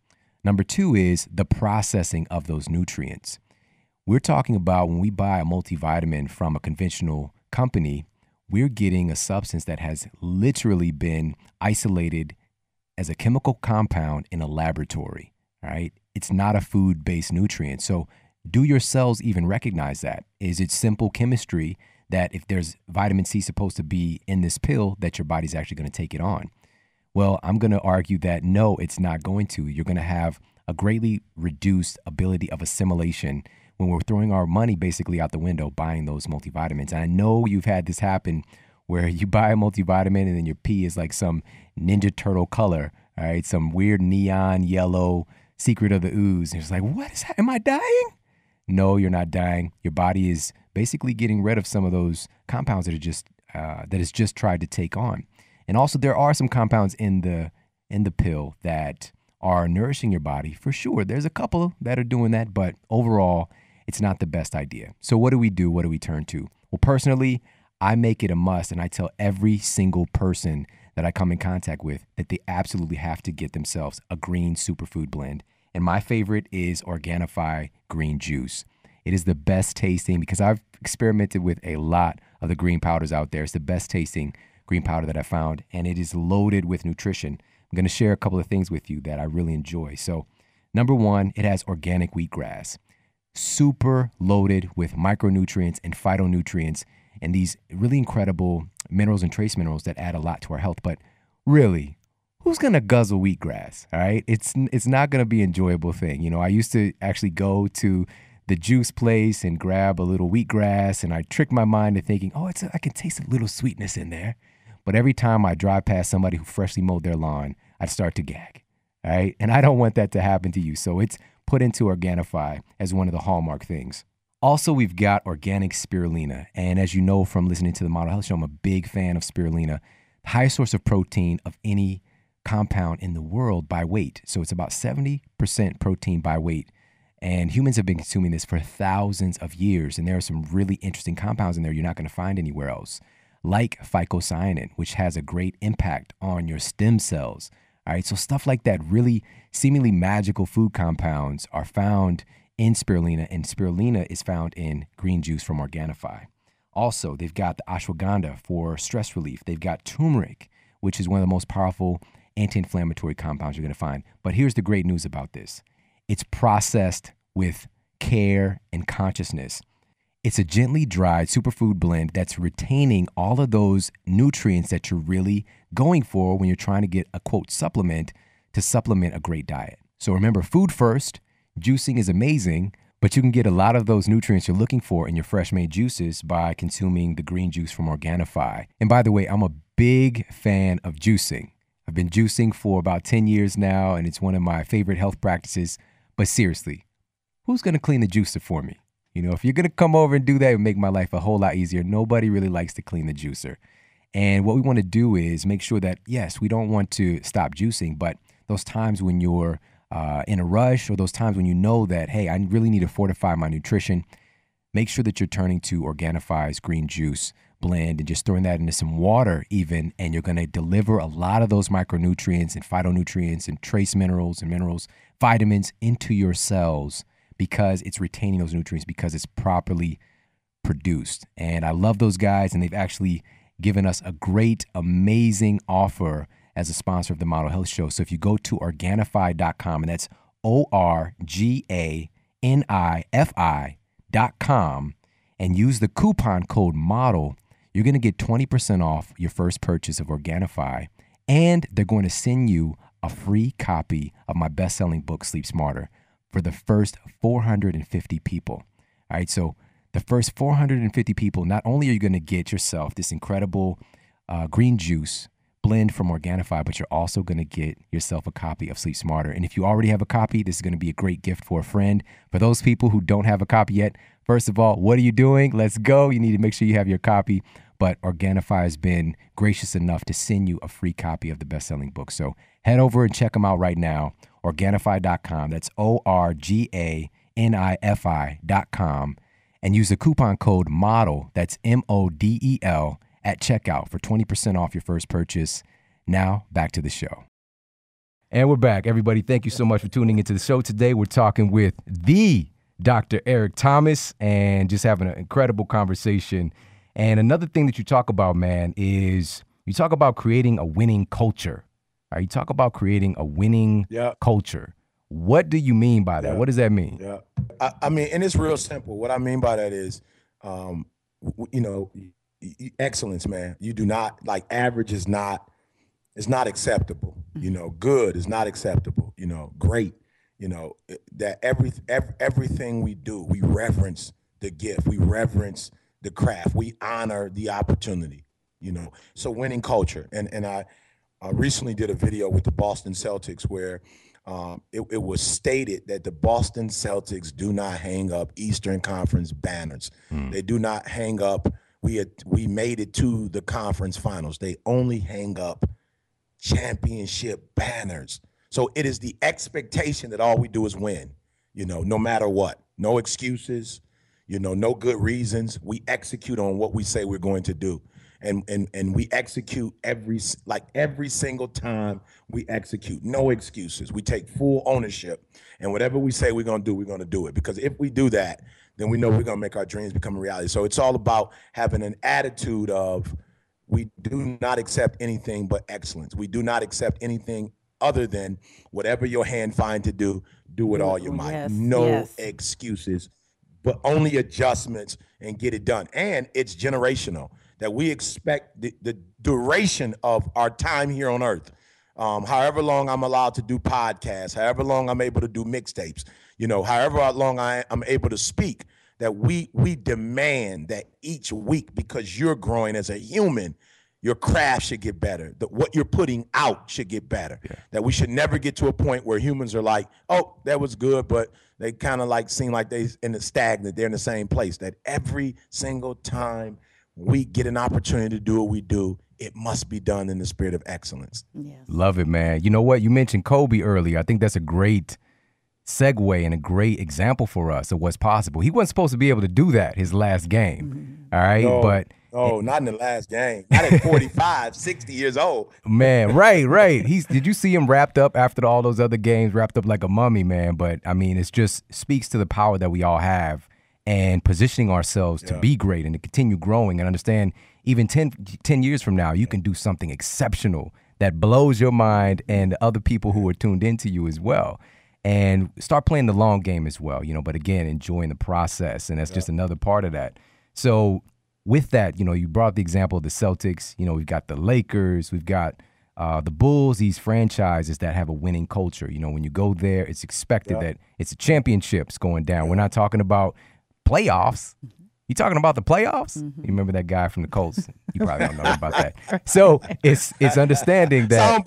Number two is the processing of those nutrients. We're talking about when we buy a multivitamin from a conventional company, we're getting a substance that has literally been isolated as a chemical compound in a laboratory, right? It's not a food-based nutrient. So do your cells even recognize that? Is it simple chemistry that if there's vitamin C supposed to be in this pill, that your body's actually going to take it on? Well, I'm going to argue that no, it's not going to. You're going to have a greatly reduced ability of assimilation when we're throwing our money basically out the window buying those multivitamins. And I know you've had this happen where you buy a multivitamin and then your pee is like some Ninja Turtle color, All right, some weird neon yellow secret of the ooze. And it's like, what is that? Am I dying? No, you're not dying. Your body is basically getting rid of some of those compounds that it's just tried to take on. And also, there are some compounds in the pill that are nourishing your body for sure. There's a couple that are doing that, but overall, it's not the best idea. So what do we do? What do we turn to? Well, personally, I make it a must, and I tell every single person that I come in contact with that they absolutely have to get themselves a green superfood blend. And my favorite is Organifi green juice. It is the best tasting because I've experimented with a lot of the green powders out there. It's the best tasting green powder that I found, and it is loaded with nutrition. I'm going to share a couple of things with you that I really enjoy. So, number one, it has organic wheatgrass, super loaded with micronutrients and phytonutrients and these really incredible minerals and trace minerals that add a lot to our health. But really, who's going to guzzle wheatgrass? All right. It's not going to be an enjoyable thing. You know, I used to actually go to the juice place and grab a little wheatgrass, and I tricked my mind into thinking, oh, I can taste a little sweetness in there. But every time I drive past somebody who freshly mowed their lawn, I'd start to gag. All right. And I don't want that to happen to you. So it's put into Organifi as one of the hallmark things. Also, we've got organic spirulina. And as you know from listening to the Model Health Show, I'm a big fan of spirulina, the highest source of protein of any compound in the world by weight. So it's about 70% protein by weight. And humans have been consuming this for thousands of years. And there are some really interesting compounds in there you're not going to find anywhere else, like phycocyanin, which has a great impact on your stem cells. All right, so stuff like that, really seemingly magical food compounds are found in spirulina, and spirulina is found in green juice from Organifi. Also, they've got the ashwagandha for stress relief. They've got turmeric, which is one of the most powerful anti-inflammatory compounds you're going to find. But here's the great news about this. It's processed with care and consciousness. It's a gently dried superfood blend that's retaining all of those nutrients that you're really going for when you're trying to get a, quote, supplement to supplement a great diet. So remember, food first. Juicing is amazing, but you can get a lot of those nutrients you're looking for in your fresh made juices by consuming the green juice from Organifi. And by the way, I'm a big fan of juicing. I've been juicing for about 10 years now, and it's one of my favorite health practices. But seriously, who's going to clean the juicer for me? You know, if you're going to come over and do that, it would make my life a whole lot easier. Nobody really likes to clean the juicer. And what we want to do is make sure that, yes, we don't want to stop juicing, but those times when you're in a rush, or those times when you know that, hey, I really need to fortify my nutrition, make sure that you're turning to Organifi's green juice blend and just throwing that into some water even, and you're going to deliver a lot of those micronutrients and phytonutrients and trace minerals and minerals, vitamins into your cells because it's retaining those nutrients because it's properly produced. And I love those guys, and they've actually given us a great, amazing offer as a sponsor of the Model Health Show. So if you go to Organifi.com, and that's Organifi.com, and use the coupon code MODEL, you're going to get 20% off your first purchase of Organifi, and they're going to send you a free copy of my best-selling book, Sleep Smarter, for the first 450 people. All right, so the first 450 people, not only are you going to get yourself this incredible green juice blend from Organifi, but you're also going to get yourself a copy of Sleep Smarter. And if you already have a copy, this is going to be a great gift for a friend. For those people who don't have a copy yet, first of all, what are you doing? Let's go. You need to make sure you have your copy. But Organifi has been gracious enough to send you a free copy of the best-selling book. So head over and check them out right now, Organifi.com. That's Organifi.com. And use the coupon code MODEL, that's MODEL, at checkout for 20% off your first purchase. Now, back to the show. And we're back. Everybody, thank you so much for tuning into the show today. We're talking with the Dr. Eric Thomas and just having an incredible conversation. And another thing that you talk about, man, is you talk about creating a winning culture. Right? You talk about creating a winning culture. What do you mean by that? What does that mean? Yeah. I mean, and it's real simple. What I mean by that is, excellence, man. You do not, like, average is not, it's not acceptable. You know, good is not acceptable. You know, great. You know, that everything we do, we reverence the gift, we reverence the craft, we honor the opportunity. You know, so winning culture, and recently did a video with the Boston Celtics where it was stated that the Boston Celtics do not hang up Eastern Conference banners. They do not hang up. We made it to the conference finals. They only hang up championship banners. So it is the expectation that all we do is win, no matter what. No excuses, no good reasons. We execute on what we say we're going to do. And we execute every single time we execute. No excuses. We take full ownership. And whatever we say we're going to do it. Because if we do that, then we know we're going to make our dreams become a reality. So it's all about having an attitude of we do not accept anything but excellence. We do not accept anything other than whatever your hand find to do with all your might. No excuses, but only adjustments and get it done. And it's generational. That we expect the duration of our time here on earth, however long I'm allowed to do podcasts, however long I'm able to do mixtapes, however long I'm able to speak, that we demand that each week, because you're growing as a human, your craft should get better. What you're putting out should get better. Yeah. That we should never get to a point where humans are like, oh, that was good, but they kind of seem like they're stagnant. They're in the same place. That every single time we get an opportunity to do what we do, it must be done in the spirit of excellence. Yes. Love it, man. You know what? You mentioned Kobe earlier. I think that's a great segue and a great example for us of what's possible. He wasn't supposed to be able to do that his last game. All right. No, not in the last game. Not at 45, 60 years old. Man, right. Did you see him wrapped up after all those other games, wrapped up like a mummy, man? But I mean, it just speaks to the power that we all have and positioning ourselves to be great and to continue growing and understand even 10 years from now, you can do something exceptional that blows your mind and other people who are tuned into you as well. And start playing the long game as well, but again, enjoying the process. And that's just another part of that. So with that, you brought the example of the Celtics, we've got the Lakers, we've got the Bulls, these franchises that have a winning culture. When you go there, it's expected that it's a championships going down. We're not talking about playoffs. You talking about the playoffs? You remember that guy from the Colts? You probably don't know about that. So it's understanding that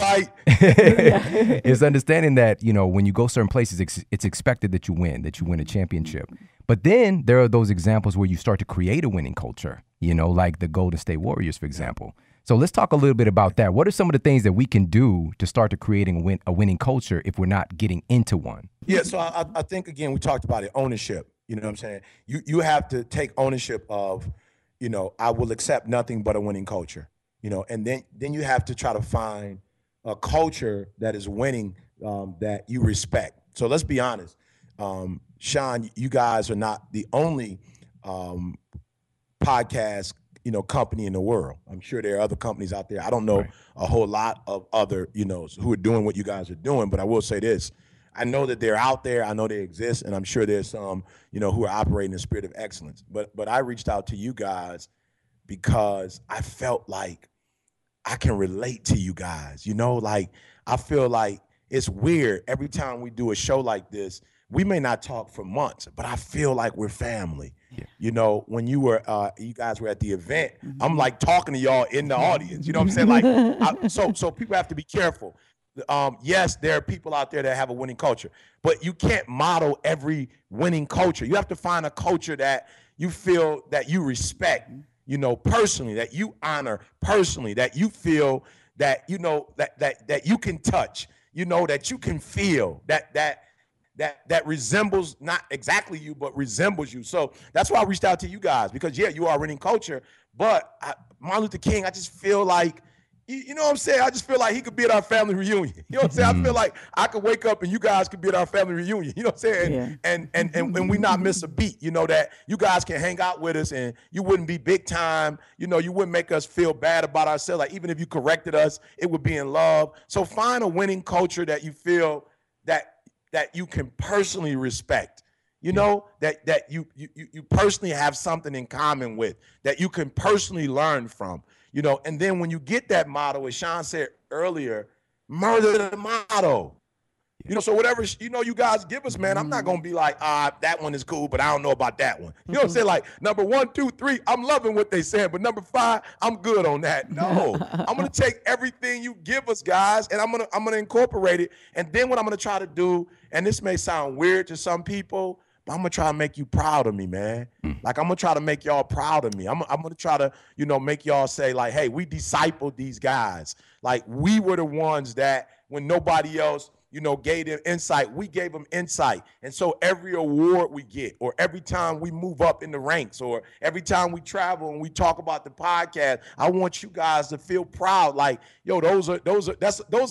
it's understanding that when you go certain places, it's expected that you win a championship. But then there are those examples where you start to create a winning culture. Like the Golden State Warriors, for example. So let's talk a little bit about that. What are some of the things that we can do to start to creating a winning culture if we're not getting into one? Yeah. So I think again we talked about it, ownership. You know what I'm saying? You have to take ownership of, I will accept nothing but a winning culture, and then you have to try to find a culture that is winning, that you respect. So let's be honest. Shawn, you guys are not the only podcast, company in the world. I'm sure there are other companies out there. I don't know a whole lot of other, who are doing what you guys are doing, but I will say this. I know that they're out there. I know they exist, and I'm sure there's some, who are operating in the spirit of excellence. But I reached out to you guys because I felt like I can relate to you guys. I feel like it's weird. Every time we do a show like this, we may not talk for months, but I feel like we're family. Yeah. When you guys were at the event, I'm like talking to y'all in the audience. You know what I'm saying? So people have to be careful. Yes, there are people out there that have a winning culture, but you can't model every winning culture. You have to find a culture that you feel that you respect, personally, that you honor personally, that you feel that, that you can touch, that you can feel, that resembles not exactly you, but resembles you. So that's why I reached out to you guys because, you are a winning culture, but Martin Luther King, I just feel like, you know what I'm saying? I just feel like he could be at our family reunion. You know what I'm saying? I feel like I could wake up and you guys could be at our family reunion. You know what I'm saying? Yeah. And we not miss a beat, that you guys can hang out with us and you wouldn't be big time. You wouldn't make us feel bad about ourselves. Like even if you corrected us, it would be in love. So find a winning culture that you feel that you can personally respect. That you personally have something in common with, that you can personally learn from. And then when you get that motto, as Shawn said earlier, murder the motto. You know, so whatever, you know, you guys give us, man, I'm not going to be like, that one is cool, but I don't know about that one. You know what I'm saying? Like, number 1, 2, 3, I'm loving what they said, but number 5, I'm good on that. No, I'm going to take everything you give us, guys, and I'm going to incorporate it. And then what I'm going to try to do, and this may sound weird to some people, but I'm going to try to make you proud of me, man. Like, I'm going to try to make y'all proud of me. I'm going to try to, you know, make y'all say, like, hey, we discipled these guys. Like, we were the ones that when nobody else, you know, gave them insight, we gave them insight. And so every award we get, or every time we move up in the ranks, or every time we travel and we talk about the podcast, I want you guys to feel proud. Like, yo, those are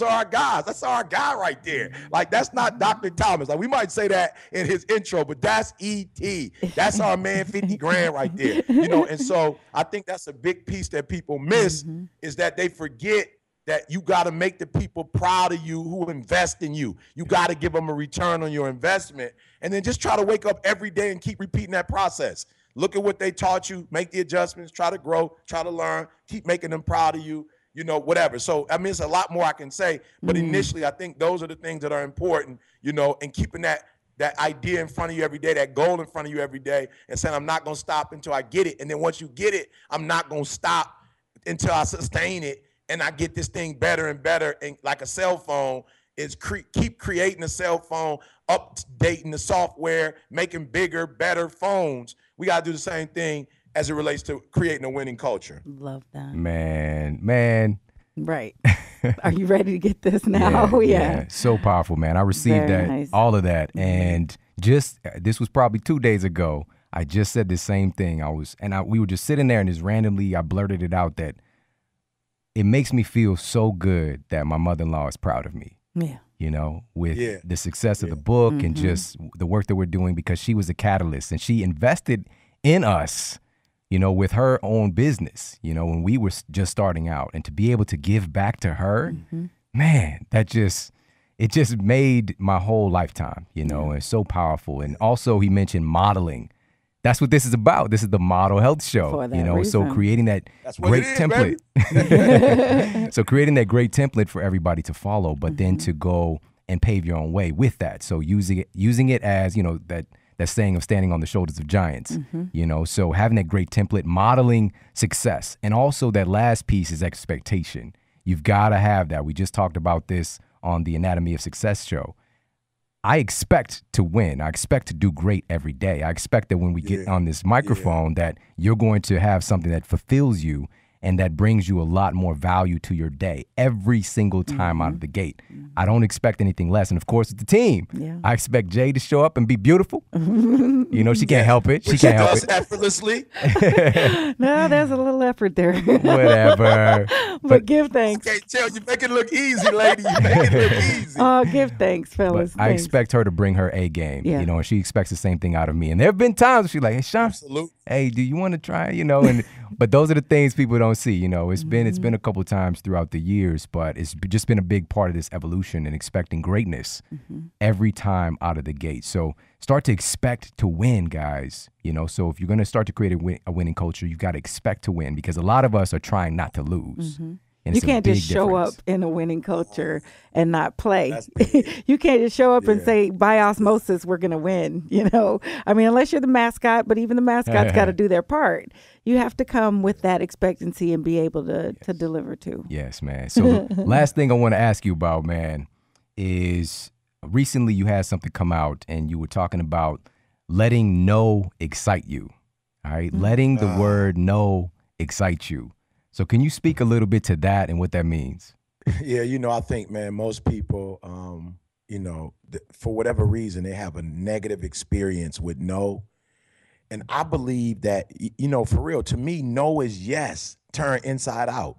our guys. That's our guy right there. Like, that's not Dr. Thomas. Like, we might say that in his intro, but that's E.T. That's our man, 50 grand right there. You know, and so I think that's a big piece that people miss, is that they forget that you got to make the people proud of you who invest in you. You got to give them a return on your investment, and then just try to wake up every day and keep repeating that process. Look at what they taught you, make the adjustments, try to grow, try to learn, keep making them proud of you, you know, whatever. So, I mean, it's a lot more I can say, but initially I think those are the things that are important, you know, and keeping that idea in front of you every day, that goal in front of you every day, and saying, I'm not going to stop until I get it. And then once you get it, I'm not going to stop until I sustain it. And I get this thing better and better. And like a cell phone is keep creating a cell phone, updating the software, making bigger, better phones. We got to do the same thing as it relates to creating a winning culture. Love that. Man. Right. Are you ready to get this now? Yeah. So powerful, man. I received all of that. And just, this was probably 2 days ago. I just said the same thing. We were just sitting there, and just randomly I blurted it out that it makes me feel so good that my mother-in-law is proud of me. Yeah. You know, with the success of the book and just the work that we're doing, because she was a catalyst and she invested in us, you know, with her own business, you know, when we were just starting out, and to be able to give back to her, man, it just made my whole lifetime, you know, and it's so powerful. And also he mentioned modeling. That's what this is about. This is the Model Health Show, you know, reason. So creating that great template. So creating that great template for everybody to follow, but then to go and pave your own way with that. So using it as, you know, that saying of standing on the shoulders of giants, you know, so having that great template, modeling success. And also that last piece is expectation. You've got to have that. We just talked about this on the Anatomy of Success show. I expect to win. I expect to do great every day. I expect that when we get on this microphone that you're going to have something that fulfills you and that brings you a lot more value to your day every single time out of the gate. I don't expect anything less. And of course, it's the team. I expect Jay to show up and be beautiful. You know, she can't help it. She can't help it. Effortlessly. No, there's a little effort there. Whatever. But give thanks. I can't tell. You make it look easy, lady. You make it look easy. Oh, give thanks, fellas. But I expect her to bring her A game, you know, and she expects the same thing out of me. And there have been times she's like, hey, Shawn, hey, do you want to try, you know, and but those are the things people don't see, you know. It's been a couple times throughout the years, but it's just been a big part of this evolution and expecting greatness every time out of the gate. So start to expect to win, guys. You know, so if you're going to start to create a winning culture, you've got to expect to win, because a lot of us are trying not to lose. And you can't just show up in a winning culture and not play. You can't just show up and say, by osmosis, we're going to win. You know, I mean, unless you're the mascot, but even the mascot's got to do their part. You have to come with that expectancy and be able to deliver too. Yes, man. So last thing I want to ask you about, man, is recently you had something come out and you were talking about letting no excite you. All right. Letting the word no excite you. So can you speak a little bit to that and what that means? Yeah, you know, I think, man, most people, you know, for whatever reason, they have a negative experience with no. And I believe that, you know, for real, to me, no is yes, turn inside out.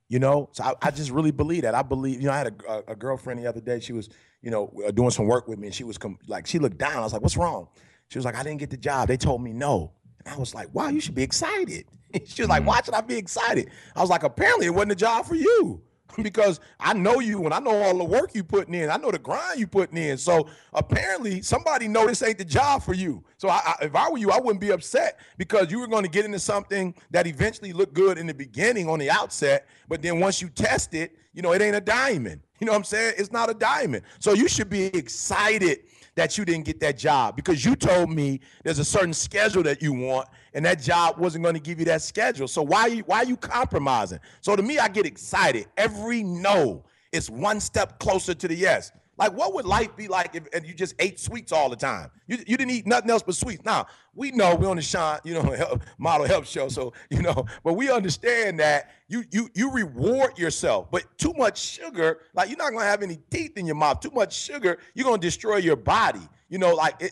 You know, so I just really believe that. I believe, you know, I had a girlfriend the other day. She was, you know, doing some work with me, and she was like, she looked down. I was like, what's wrong? She was like, I didn't get the job. They told me no. And I was like, wow, you should be excited. She was like, why should I be excited? I was like, apparently it wasn't a job for you. because I know you and I know all the work you putting in. I know the grind you putting in. So apparently somebody know this ain't the job for you. So if I were you, I wouldn't be upset because you were going to get into something that eventually looked good in the beginning on the outset. But then once you test it, you know, it ain't a diamond. You know what I'm saying? It's not a diamond. So you should be excited that you didn't get that job because you told me there's a certain schedule that you want and that job wasn't going to give you that schedule. So why are you compromising? So to me, I get excited. Every no is one step closer to the yes. Like, what would life be like if you just ate sweets all the time? You didn't eat nothing else but sweets. Now, we know we're on the Shawn, model health show. So, but we understand that you reward yourself. But too much sugar, like you're not going to have any teeth in your mouth. Too much sugar, you're going to destroy your body.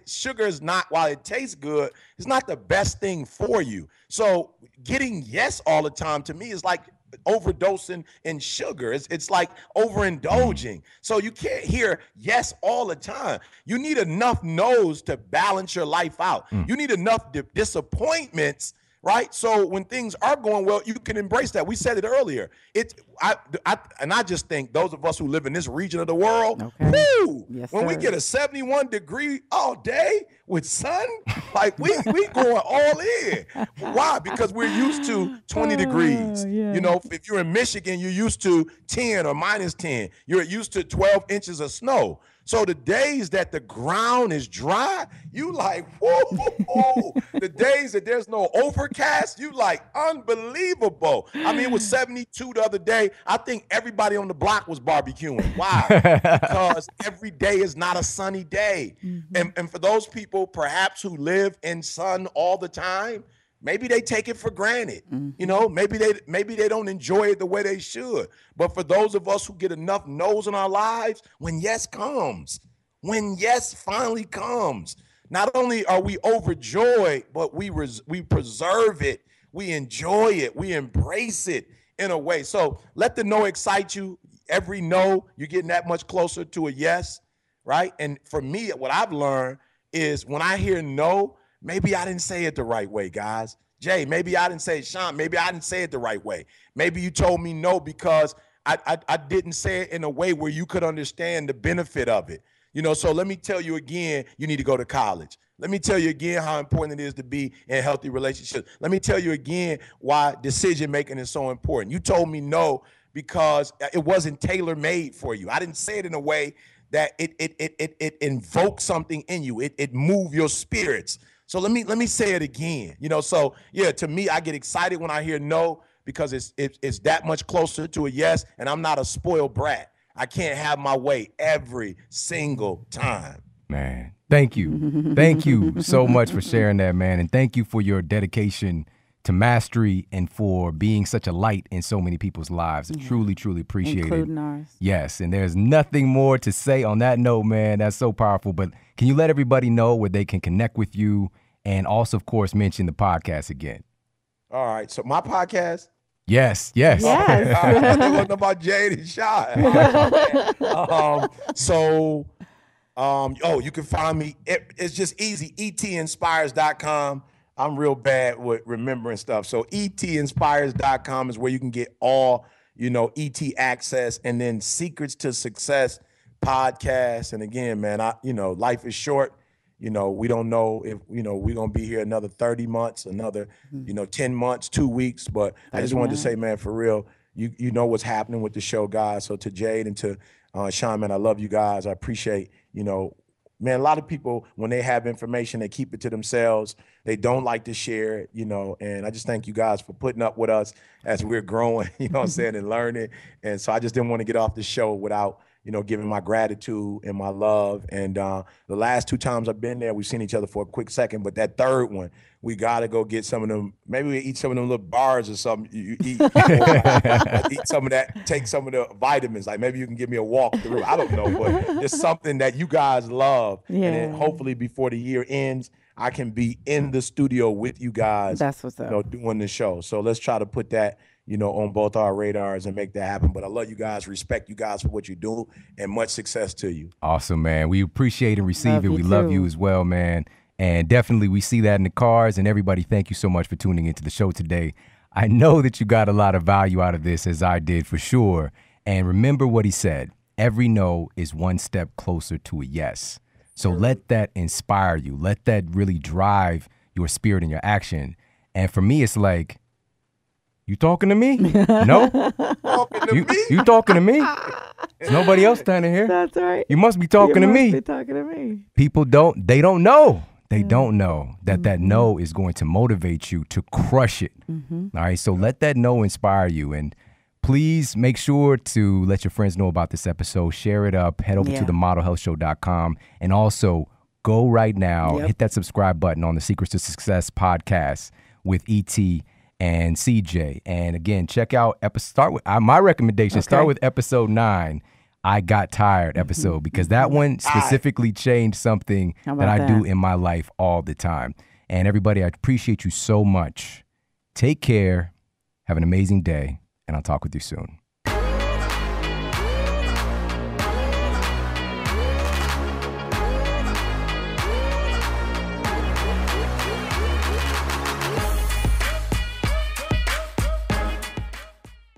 Sugar is not, while it tastes good, it's not the best thing for you. So getting yes all the time to me is like overdosing in sugar. It's like overindulging. So you can't hear yes all the time. You need enough no's to balance your life out. You need enough disappointments, right? So when things are going well, you can embrace that. We said it earlier. I just think those of us who live in this region of the world, yes, when we get a 71 degree all day with sun, like we going all in. Why? Because we're used to 20 degrees. Yeah. If you're in Michigan, you're used to 10 or minus 10. You're used to 12 inches of snow. So the days that the ground is dry, you like, whoa. The days that there's no overcast, you like, unbelievable. I mean, it was 72 the other day. I think everybody on the block was barbecuing. Why? Because every day is not a sunny day. And for those people, perhaps, who live in sun all the time, maybe they take it for granted. Maybe they don't enjoy it the way they should. But for those of us who get enough no's in our lives, when yes finally comes, not only are we overjoyed, but we preserve it, we enjoy it, we embrace it in a way. So let the no excite you. Every no, you're getting that much closer to a yes, right? And for me, what I've learned is when I hear no, maybe I didn't say it the right way, guys. Jay, maybe I didn't say it. Shawn, maybe I didn't say it the right way. Maybe you told me no because I didn't say it in a way where you could understand the benefit of it. So let me tell you again, you need to go to college. Let me tell you again how important it is to be in healthy relationships. Let me tell you again why decision-making is so important. You told me no because it wasn't tailor-made for you. I didn't say it in a way that it invokes something in you. It moved your spirits. So let me say it again. So yeah, to me, I get excited when I hear no because it's that much closer to a yes, and I'm not a spoiled brat. I can't have my way every single time. Man, thank you. Thank you so much for sharing that, man. And thank you for your dedication to mastery and for being such a light in so many people's lives. I truly, truly appreciate Including it. ours. Yes, and there's nothing more to say on that note, man. That's so powerful. But can you let everybody know where they can connect with you and also, of course, mention the podcast again? All right. So my podcast? Yes. Yes. I wasn't about Jade and Shawn. You can find me. It's just easy. etinspires.com. I'm real bad with remembering stuff. So etinspires.com is where you can get all, ET access, and then Secrets to Success podcast. And again, man, life is short. We don't know if, we're going to be here another 30 months, another, 10 months, 2 weeks. But I just wanted to say, man, for real, you know what's happening with the show, guys. So to Jade and to Shawn, man, I love you guys. I appreciate, man, a lot of people, when they have information, they keep it to themselves. They don't like to share it, and I just thank you guys for putting up with us as we're growing, and learning. And so I just didn't want to get off the show without, giving my gratitude and my love. And the last 2 times I've been there, we've seen each other for a quick second. But that third one, we got to go get some of them. Maybe we eat some of them little bars or something. You eat, eat some of that, take some of the vitamins. Like maybe you can give me a walk through. I don't know, but it's something that you guys love. Yeah. And then hopefully before the year ends, I can be in the studio with you guys. That's what's up. Doing the show. So let's try to put that, on both our radars and make that happen. But I love you guys, respect you guys for what you do, and much success to you. Awesome, man. We appreciate and receive it. We love you as well, man. And definitely we see that in the cars. And everybody, thank you so much for tuning into the show today. I know that you got a lot of value out of this, as I did for sure. And remember what he said. Every no is one step closer to a yes. So let that inspire you. Let that really drive your spirit and your action. And for me, it's like, you talking to me? No? You talking to me? There's nobody else standing here. That's right. You must be talking to me. Be talking to me. People don't know. They don't know that that no is going to motivate you to crush it. All right. So let that no inspire you. And please make sure to let your friends know about this episode. Share it up. Head over to themodelhealthshow.com. And also go right now, hit that subscribe button on the Secrets to Success podcast with E.T. and CJ. And again, check out my recommendation, start with episode 9. I Got Tired episode, because that one specifically changed something that I do in my life all the time. And everybody, I appreciate you so much. Take care. Have an amazing day. And I'll talk with you soon.